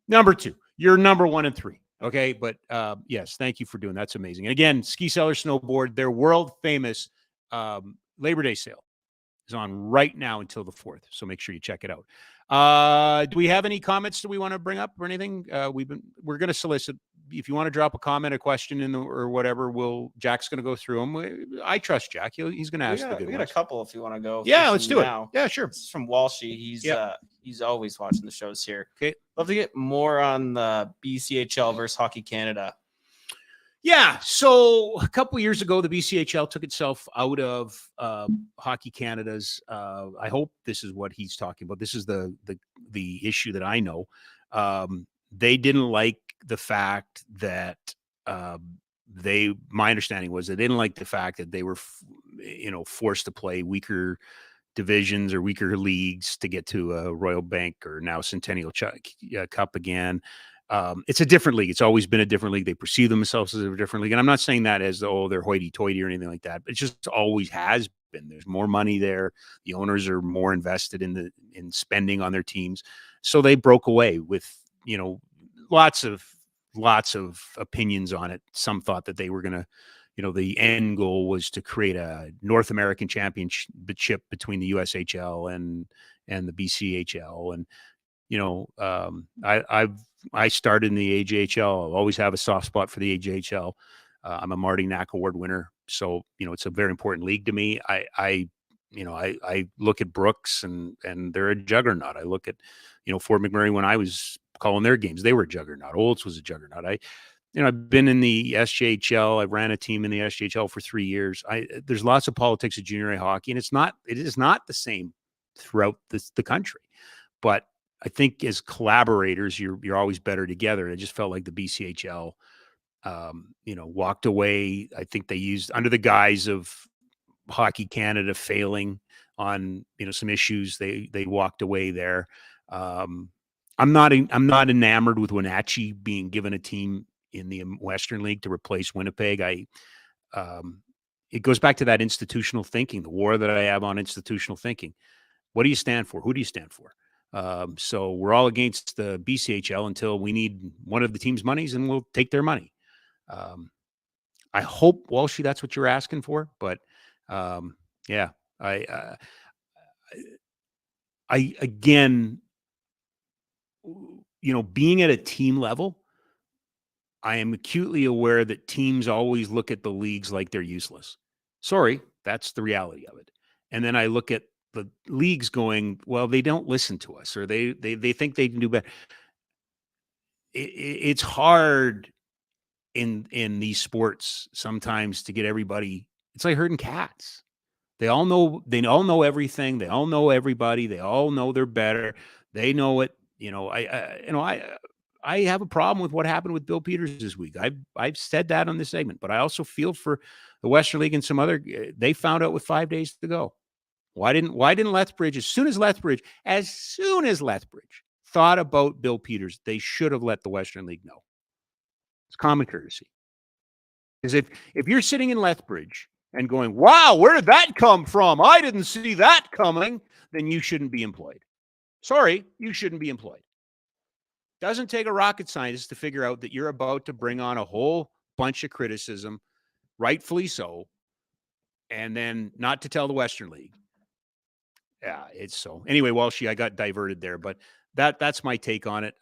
Number 2. You're number 1 and 3. Okay. But yes, thank you for doing that. That's amazing. And again, Ski Seller Snowboard, their world famous Labor Day sale is on right now until the 4th. So make sure you check it out. Do we have any comments that we want to bring up or anything? We're going to solicit. If you want to drop a comment, a question or whatever, Jack's going to go through them. I trust Jack. He's going to ask the good ones.
We got a couple if you want to go.
Yeah, let's do it. Yeah, sure.
This is from Walshy. He's always watching the shows here.
Okay.
Love to get more on the BCHL versus Hockey Canada.
Yeah. So a couple years ago, the BCHL took itself out of Hockey Canada's. I hope this is what he's talking about. This is the issue that I know. They didn't like the fact that my understanding was they didn't like the fact that they were, forced to play weaker divisions or weaker leagues to get to a Royal Bank or now Centennial Cup again. It's a different league. It's always been a different league. They perceive themselves as a different league. And I'm not saying that as, they're hoity-toity or anything like that. It just always has been. There's more money there. The owners are more invested in spending on their teams. So they broke away with, lots of opinions on it. Some thought that they were going to, the end goal was to create a North American championship between the USHL and the BCHL. And, I started in the AJHL. I'll always have a soft spot for the AJHL. I'm a Marty Knack Award winner. So, it's a very important league to me. I look at Brooks and they're a juggernaut. I look at, Fort McMurray when I was calling their games, they were a juggernaut. Olds was a juggernaut. I've been in the SJHL. I ran a team in the SJHL for 3 years. There's lots of politics of junior A hockey, and it is not the same throughout the country. But I think as collaborators, you're always better together. And I just felt like the BCHL, walked away. I think they used under the guise of Hockey Canada failing on some issues. They walked away there. I'm not enamored with Wenatchee being given a team in the Western League to replace Winnipeg. It goes back to that institutional thinking, the war that I have on institutional thinking. What do you stand for? Who do you stand for? So we're all against the BCHL until we need one of the team's monies, and we'll take their money. I hope, Walshy, that's what you're asking for. But yeah, I again, being at a team level, I am acutely aware that teams always look at the leagues like they're useless. Sorry, that's the reality of it. And then I look at the leagues going, well, they don't listen to us, or they think they can do better. It's hard in these sports sometimes to get everybody. It's like herding cats. They all know everything. They all know everybody. They all know they're better. They know it. I have a problem with what happened with Bill Peters this week. I've said that on this segment, but I also feel for the Western League and some other. They found out with 5 days to go. Why didn't Lethbridge, as soon as Lethbridge thought about Bill Peters, they should have let the Western League know. It's common courtesy. Because if you're sitting in Lethbridge and going, wow, where did that come from? I didn't see that coming, then you shouldn't be employed. Sorry, you shouldn't be employed. Doesn't take a rocket scientist to figure out that you're about to bring on a whole bunch of criticism, rightfully so, and then not to tell the Western League. Yeah, it's so. Anyway, Walshy, I got diverted there, but that's my take on it.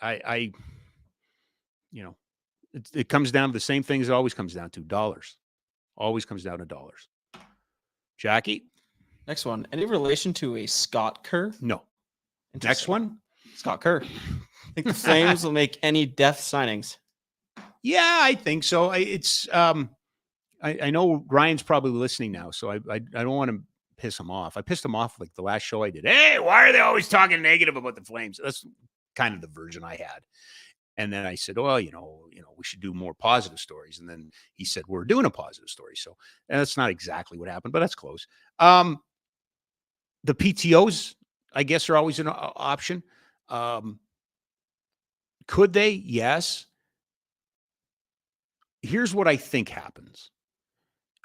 It comes down to the same things it always comes down to, dollars. Always comes down to dollars. Jackie?
Next one. Any relation to a Scott Kerr?
No. Next one?
Scott Kerr. I think the Flames will make any depth signings.
Yeah, I think so. I know Ryan's probably listening now, so I don't want to piss him off. I pissed him off like the last show I did. Hey, why are they always talking negative about the Flames? That's kind of the version I had. And then I said, well, we should do more positive stories. And then he said, we're doing a positive story. So that's not exactly what happened, but that's close. The PTOs, I guess, are always an option. Could they? Yes. Here's what I think happens.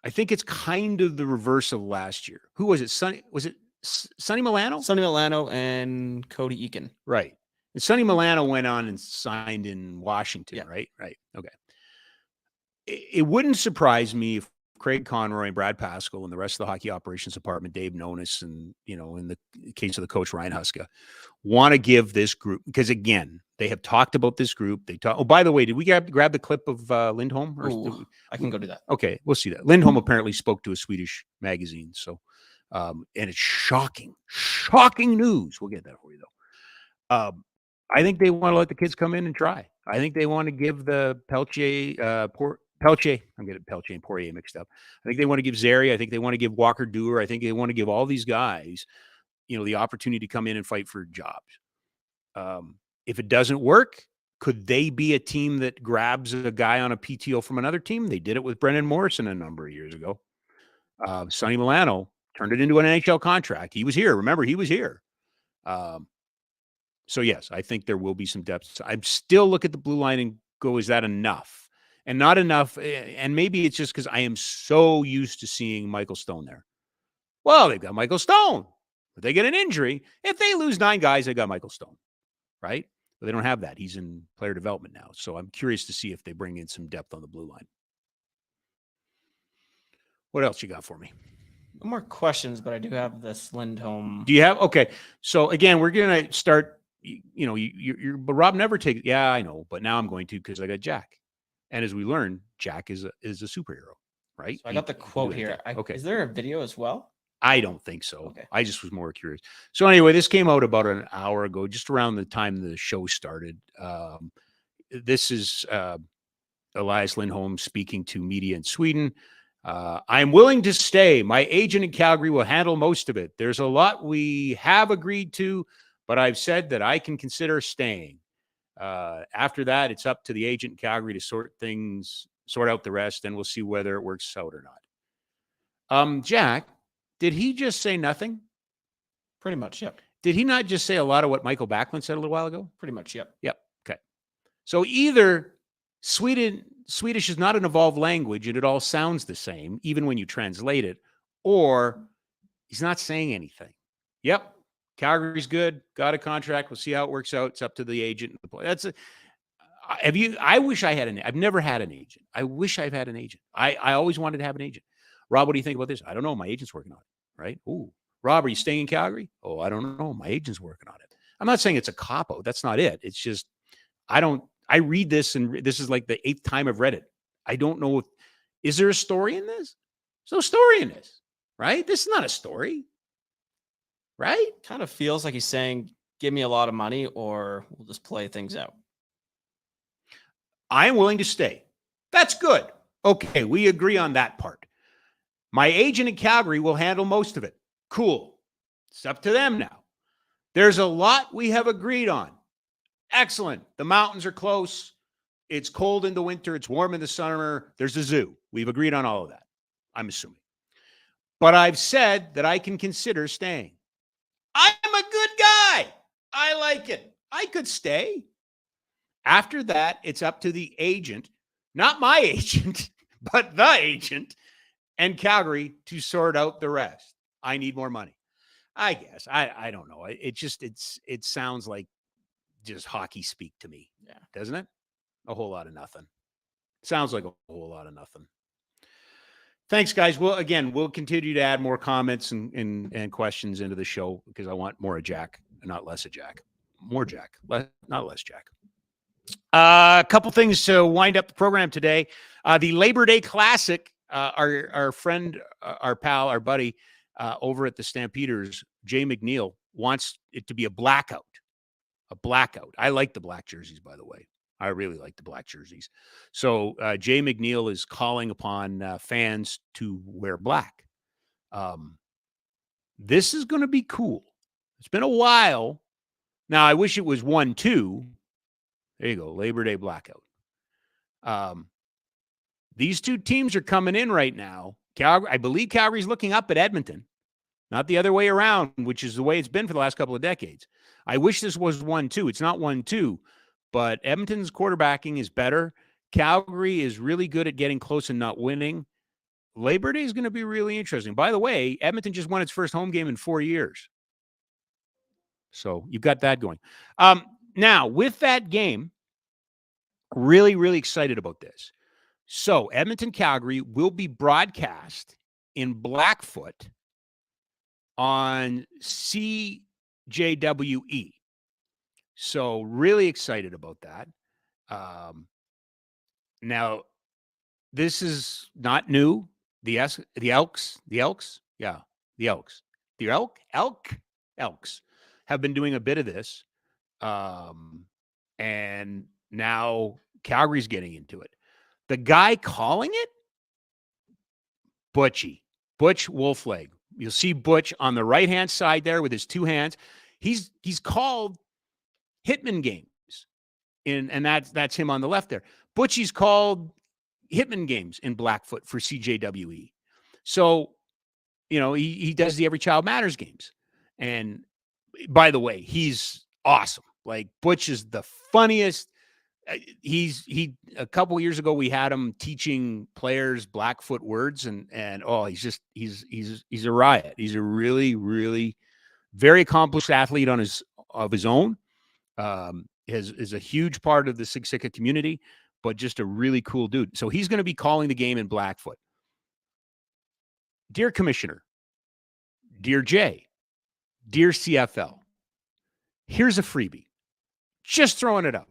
I think it's kind of the reverse of last year. Who was it? Was it Sonny Milano?
Sonny Milano and Cody Eakin.
Right. And Sonny Milano went on and signed in Washington, yeah. Right? Right. Okay. It wouldn't surprise me if Craig Conroy and Brad Pascal and the rest of the hockey operations department, Dave Nonis, and, in the case of the coach, Ryan Huska, want to give this group, because again, they have talked about this group. Oh, by the way, did we grab the clip of Lindholm?
I can go do that.
Okay. We'll see that. Lindholm apparently spoke to a Swedish magazine. So, and it's shocking news. We'll get that for you though. I think they want to let the kids come in and try. I think they want to give the Pelche, I'm getting Pelche and Poirier mixed up. I think they want to give Zeri. I think they want to give Walker Dewar. I think they want to give all these guys, the opportunity to come in and fight for jobs. If it doesn't work, could they be a team that grabs a guy on a PTO from another team? They did it with Brendan Morrison a number of years ago. Sonny Milano turned it into an NHL contract. He was here. Remember, he was here. So, yes, I think there will be some depth. I still look at the blue line and go, is that enough? And not enough. And maybe it's just because I am so used to seeing Michael Stone there. Well, they've got Michael Stone. If they get an injury, if they lose 9 guys, they got Michael Stone, right? But they don't have that. He's in player development now. So I'm curious to see if they bring in some depth on the blue line. What else you got for me?
No more questions, but I do have this Lindholm.
Do you have? Okay. So again, we're going to start, but Rob never takes, yeah, I know, but now I'm going to, because I got Jack. And as we learned, Jack is a superhero, right?
So I got the quote here.
Okay.
Is there a video as well?
I don't think so.
Okay.
I just was more curious. So anyway, this came out about an hour ago, just around the time the show started. This is Elias Lindholm speaking to media in Sweden. I'm willing to stay. My agent in Calgary will handle most of it. There's a lot we have agreed to, but I've said that I can consider staying. After that, it's up to the agent in Calgary to sort out the rest, and we'll see whether it works out or not. Jack, did he just say nothing?
Pretty much, yep.
Did he not just say a lot of what Michael Backlund said a little while ago?
Pretty much, yep.
Yep. Okay. So either Swedish is not an evolved language and it all sounds the same, even when you translate it, or he's not saying anything. Yep. Calgary's good. Got a contract. We'll see how it works out. It's up to the agent and the player. I wish I had I've never had an agent. I wish I've had an agent. I always wanted to have an agent. Rob, what do you think about this? I don't know. My agent's working on it, right? Ooh. Rob, are you staying in Calgary? Oh, I don't know. My agent's working on it. I'm not saying it's a cop-out. That's not it. It's just, I read this, and this is like the 8th time I've read it. I don't know is there a story in this? There's no story in this, right? This is not a story, right?
Kind of feels like he's saying, give me a lot of money or we'll just play things out.
I am willing to stay. That's good. Okay, we agree on that part. My agent in Calgary will handle most of it. Cool. It's up to them now. There's a lot we have agreed on. Excellent. The mountains are close. It's cold in the winter. It's warm in the summer. There's a zoo. We've agreed on all of that, I'm assuming. But I've said that I can consider staying. I'm a good guy. I like it. I could stay. After that, it's up to the agent, not my agent, but the agent and Calgary to sort out the rest. I need more money. I guess. I don't know. It sounds like just hockey speak to me.
Yeah.
Doesn't it? A whole lot of nothing. Sounds like a whole lot of nothing. Thanks, guys. We'll continue to add more comments and questions into the show because I want more of Jack, not less of Jack. More Jack, not less Jack. A couple things to wind up the program today. The Labor Day Classic, our friend, our pal, our buddy over at the Stampeders, Jay McNeil, wants it to be a blackout. A blackout. I like the black jerseys, by the way. I really like the black jerseys. So Jay McNeil is calling upon fans to wear black. This is going to be cool. It's been a while. Now, I wish it was 1-2. There you go. Labor Day blackout. These two teams are coming in right now. I believe Calgary's looking up at Edmonton, not the other way around, which is the way it's been for the last couple of decades. I wish this was 1-2. It's not 1-2, but Edmonton's quarterbacking is better. Calgary is really good at getting close and not winning. Labor Day is going to be really interesting. By the way, Edmonton just won its first home game in 4 years. So you've got that going. Now, with that game, really, really excited about this. So Edmonton-Calgary will be broadcast in Blackfoot on CJWE. So really excited about that. Now, this is not new. The Elks have been doing a bit of this. And now Calgary's getting into it. The guy calling it, Butch Wolfleg. You'll see Butch on the right-hand side there with his two hands. He's called Hitman games, and that's him on the left there. Butchie's called Hitman games in Blackfoot for CJWE. So, he does the Every Child Matters games. And by the way, he's awesome. Like, Butch is the funniest. A couple years ago we had him teaching players Blackfoot words and he's a riot. He's a really, really very accomplished athlete of his own. Is a huge part of the Siksika community, but just a really cool dude. So he's going to be calling the game in Blackfoot. Dear Commissioner, dear Jay, dear CFL, here's a freebie. Just throwing it up.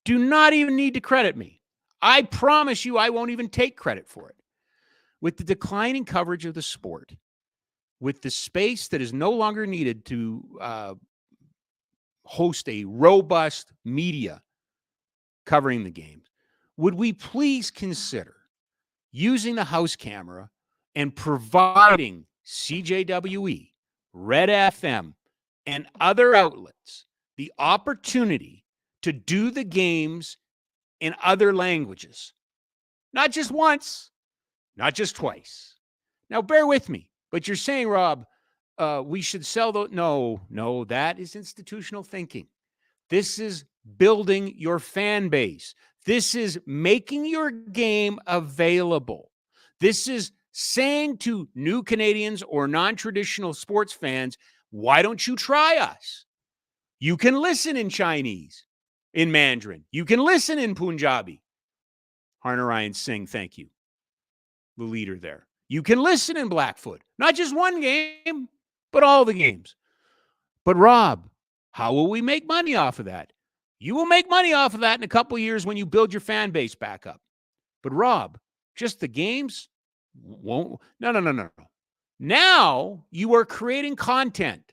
Do not even need to credit me. I promise you I won't even take credit for it. With the declining coverage of the sport, with the space that is no longer needed to host a robust media covering the games, would we please consider using the house camera and providing CJWE, Red FM, and other outlets the opportunity to do the games in other languages? Not just once, not just twice. Now, bear with me, but you're saying, Rob, we should sell those. No, that is institutional thinking. This is building your fan base. This is making your game available. This is saying to new Canadians or non-traditional sports fans, why don't you try us? You can listen in Chinese, in Mandarin. You can listen in Punjabi. Harner Ryan Singh, thank you. The leader there. You can listen in Blackfoot. Not just one game, but all the games. But Rob, how will we make money off of that? You will make money off of that in a couple of years when you build your fan base back up. But Rob, just the games won't. No. Now you are creating content.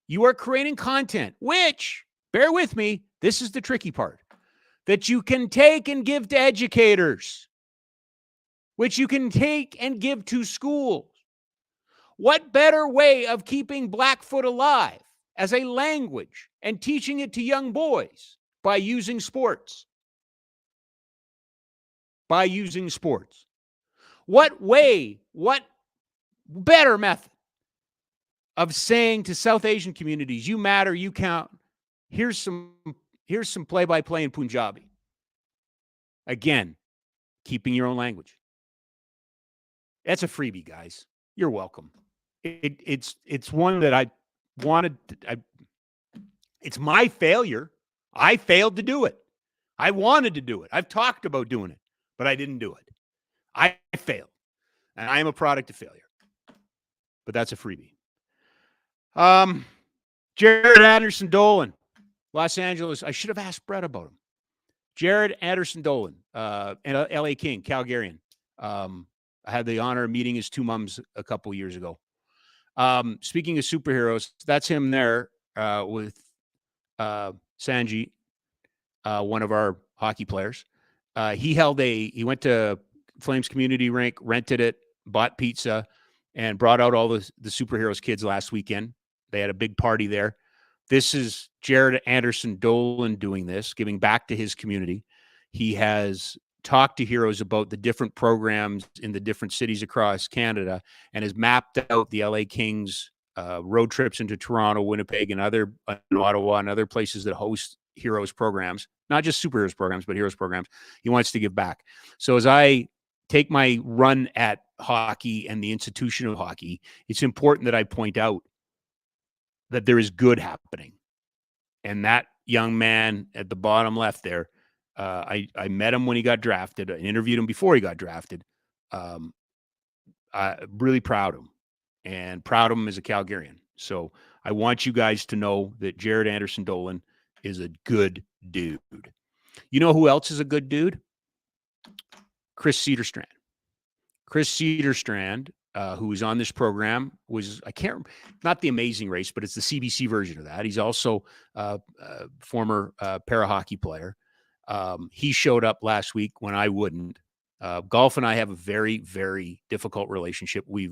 You are creating content, which, bear with me, this is the tricky part, that you can take and give to educators, which you can take and give to schools. What better way of keeping Blackfoot alive as a language and teaching it to young boys by using sports? By using sports. What better method of saying to South Asian communities, you matter, you count. Here's some play-by-play in Punjabi. Again, keeping your own language. That's a freebie, guys. You're welcome. It's one that I wanted. It's my failure. I failed to do it. I wanted to do it. I've talked about doing it, but I didn't do it. I failed, and I am a product of failure. But that's a freebie. Jared Anderson Dolan, Los Angeles. I should have asked Brett about him. Jared Anderson Dolan, LA King, Calgarian. I had the honor of meeting his two mums a couple years ago. Speaking of superheroes, that's him there with Sanji, one of our hockey players. He went to Flames Community Rink, rented it, bought pizza, and brought out all the superheroes kids last weekend. They had a big party there. This is Jared Anderson Dolan doing this, giving back to his community. He has talked to heroes about the different programs in the different cities across Canada and has mapped out the LA Kings road trips into Toronto, Winnipeg, and Ottawa and other places that host heroes programs, not just superheroes programs, but heroes programs. He wants to give back. So as I take my run at hockey and the institution of hockey, it's important that I point out that there is good happening. And that young man at the bottom left there, I met him when he got drafted. I interviewed him before he got drafted. I'm really proud of him and proud of him as a Calgarian. So I want you guys to know that Jared Anderson Dolan is a good dude. You know who else is a good dude? Chris Cedarstrand. Chris Cedarstrand, who was on this program, not the Amazing Race, but it's the CBC version of that. He's also a former para hockey player. He showed up last week when I wouldn't. Golf and I have a very, very difficult relationship. We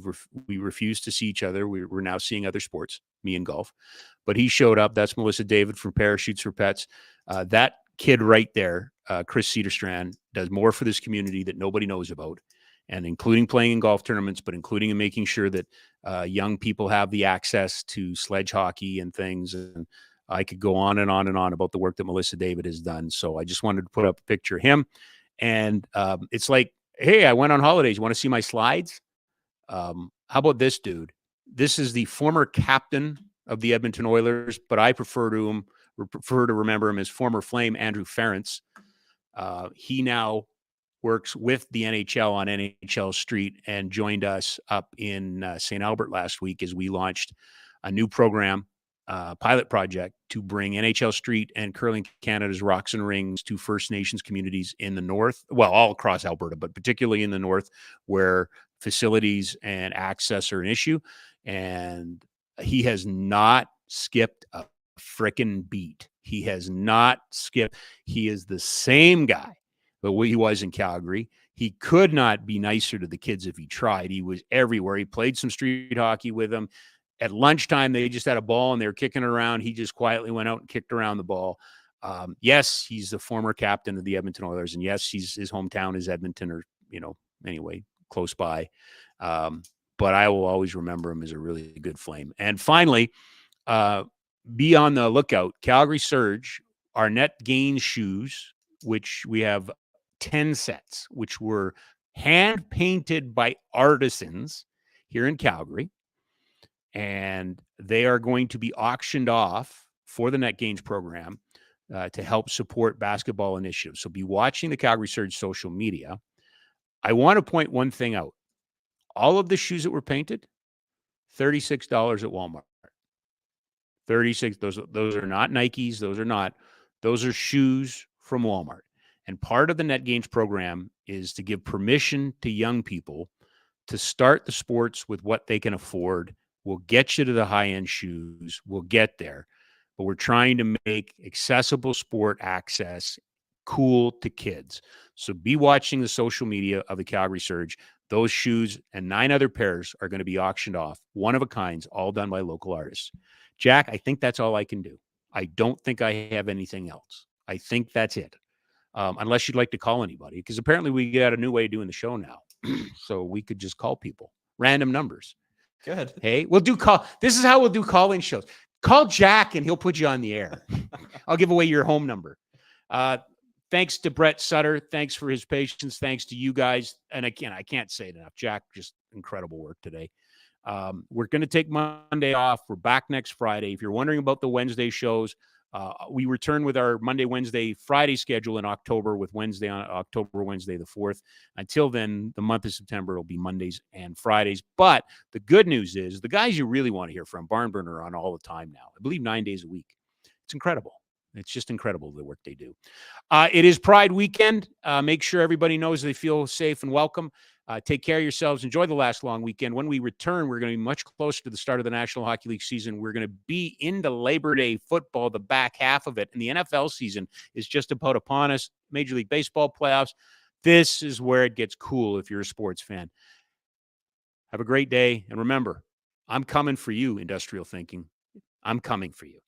refuse to see each other. We're now seeing other sports, me and golf. But he showed up. That's Melissa David from Parachutes for Pets. That kid right there, Chris Cedarstrand, does more for this community that nobody knows about, and including playing in golf tournaments, but including in making sure that young people have the access to sledge hockey and things. And I could go on and on and on about the work that Melissa David has done. So I just wanted to put up a picture of him. And it's like, hey, I went on holidays. You want to see my slides? How about this dude? This is the former captain of the Edmonton Oilers, but I prefer to remember him as former Flame Andrew Ference. He now works with the NHL on NHL Street and joined us up in St. Albert last week as we launched a new program, pilot project to bring NHL Street and Curling Canada's Rocks and Rings to First Nations communities in the north, well, all across Alberta, but particularly in the north where facilities and access are an issue. And he has not skipped a frickin' beat. He has not skipped. He is the same guy but he was in Calgary. He could not be nicer to the kids if he tried. He was everywhere. He played some street hockey with them. At lunchtime, they just had a ball and they were kicking it around. He just quietly went out and kicked around the ball. Yes, he's the former captain of the Edmonton Oilers, and yes, his hometown is Edmonton, or anyway, close by. But I will always remember him as a really good Flame. And finally, be on the lookout. Calgary Surge, our net gain shoes, which we have 10 sets, which were hand painted by artisans here in Calgary. And they are going to be auctioned off for the Net Gains program to help support basketball initiatives. So be watching the Calgary Surge social media. I want to point one thing out. All of the shoes that were painted, $36 at Walmart. 36. Those are not Nikes. Those are shoes from Walmart. And part of the Net Gains program is to give permission to young people to start the sports with what they can afford. We'll get you to the high-end shoes. We'll get there. But we're trying to make accessible sport access cool to kids. So be watching the social media of the Calgary Surge. Those shoes and 9 other pairs are going to be auctioned off, one of a kinds, all done by local artists. Jack, I think that's all I can do. I don't think I have anything else. I think that's it. Unless you'd like to call anybody, because apparently we got a new way of doing the show now. So we could just call people, random numbers.
Good.
Hey, we'll do call. This is how we'll do call-in shows. Call Jack and he'll put you on the air. I'll give away your home number. Thanks to Brett Sutter. Thanks for his patience. Thanks to you guys. And again, I can't say it enough. Jack, just incredible work today. We're going to take Monday off. We're back next Friday. If you're wondering about the Wednesday shows, we return with our Monday, Wednesday, Friday schedule in October, with Wednesday the 4th. Until then, the month of September will be Mondays and Fridays. But the good news is the guys you really want to hear from, Barnburner, are on all the time now. I believe 9 days a week. It's incredible. It's just incredible the work they do. It is Pride weekend. Make sure everybody knows they feel safe and welcome. Take care of yourselves. Enjoy the last long weekend. When we return, we're going to be much closer to the start of the National Hockey League season. We're going to be into Labor Day football, the back half of it. And the NFL season is just about upon us. Major League Baseball playoffs. This is where it gets cool if you're a sports fan. Have a great day. And remember, I'm coming for you, industrial thinking. I'm coming for you.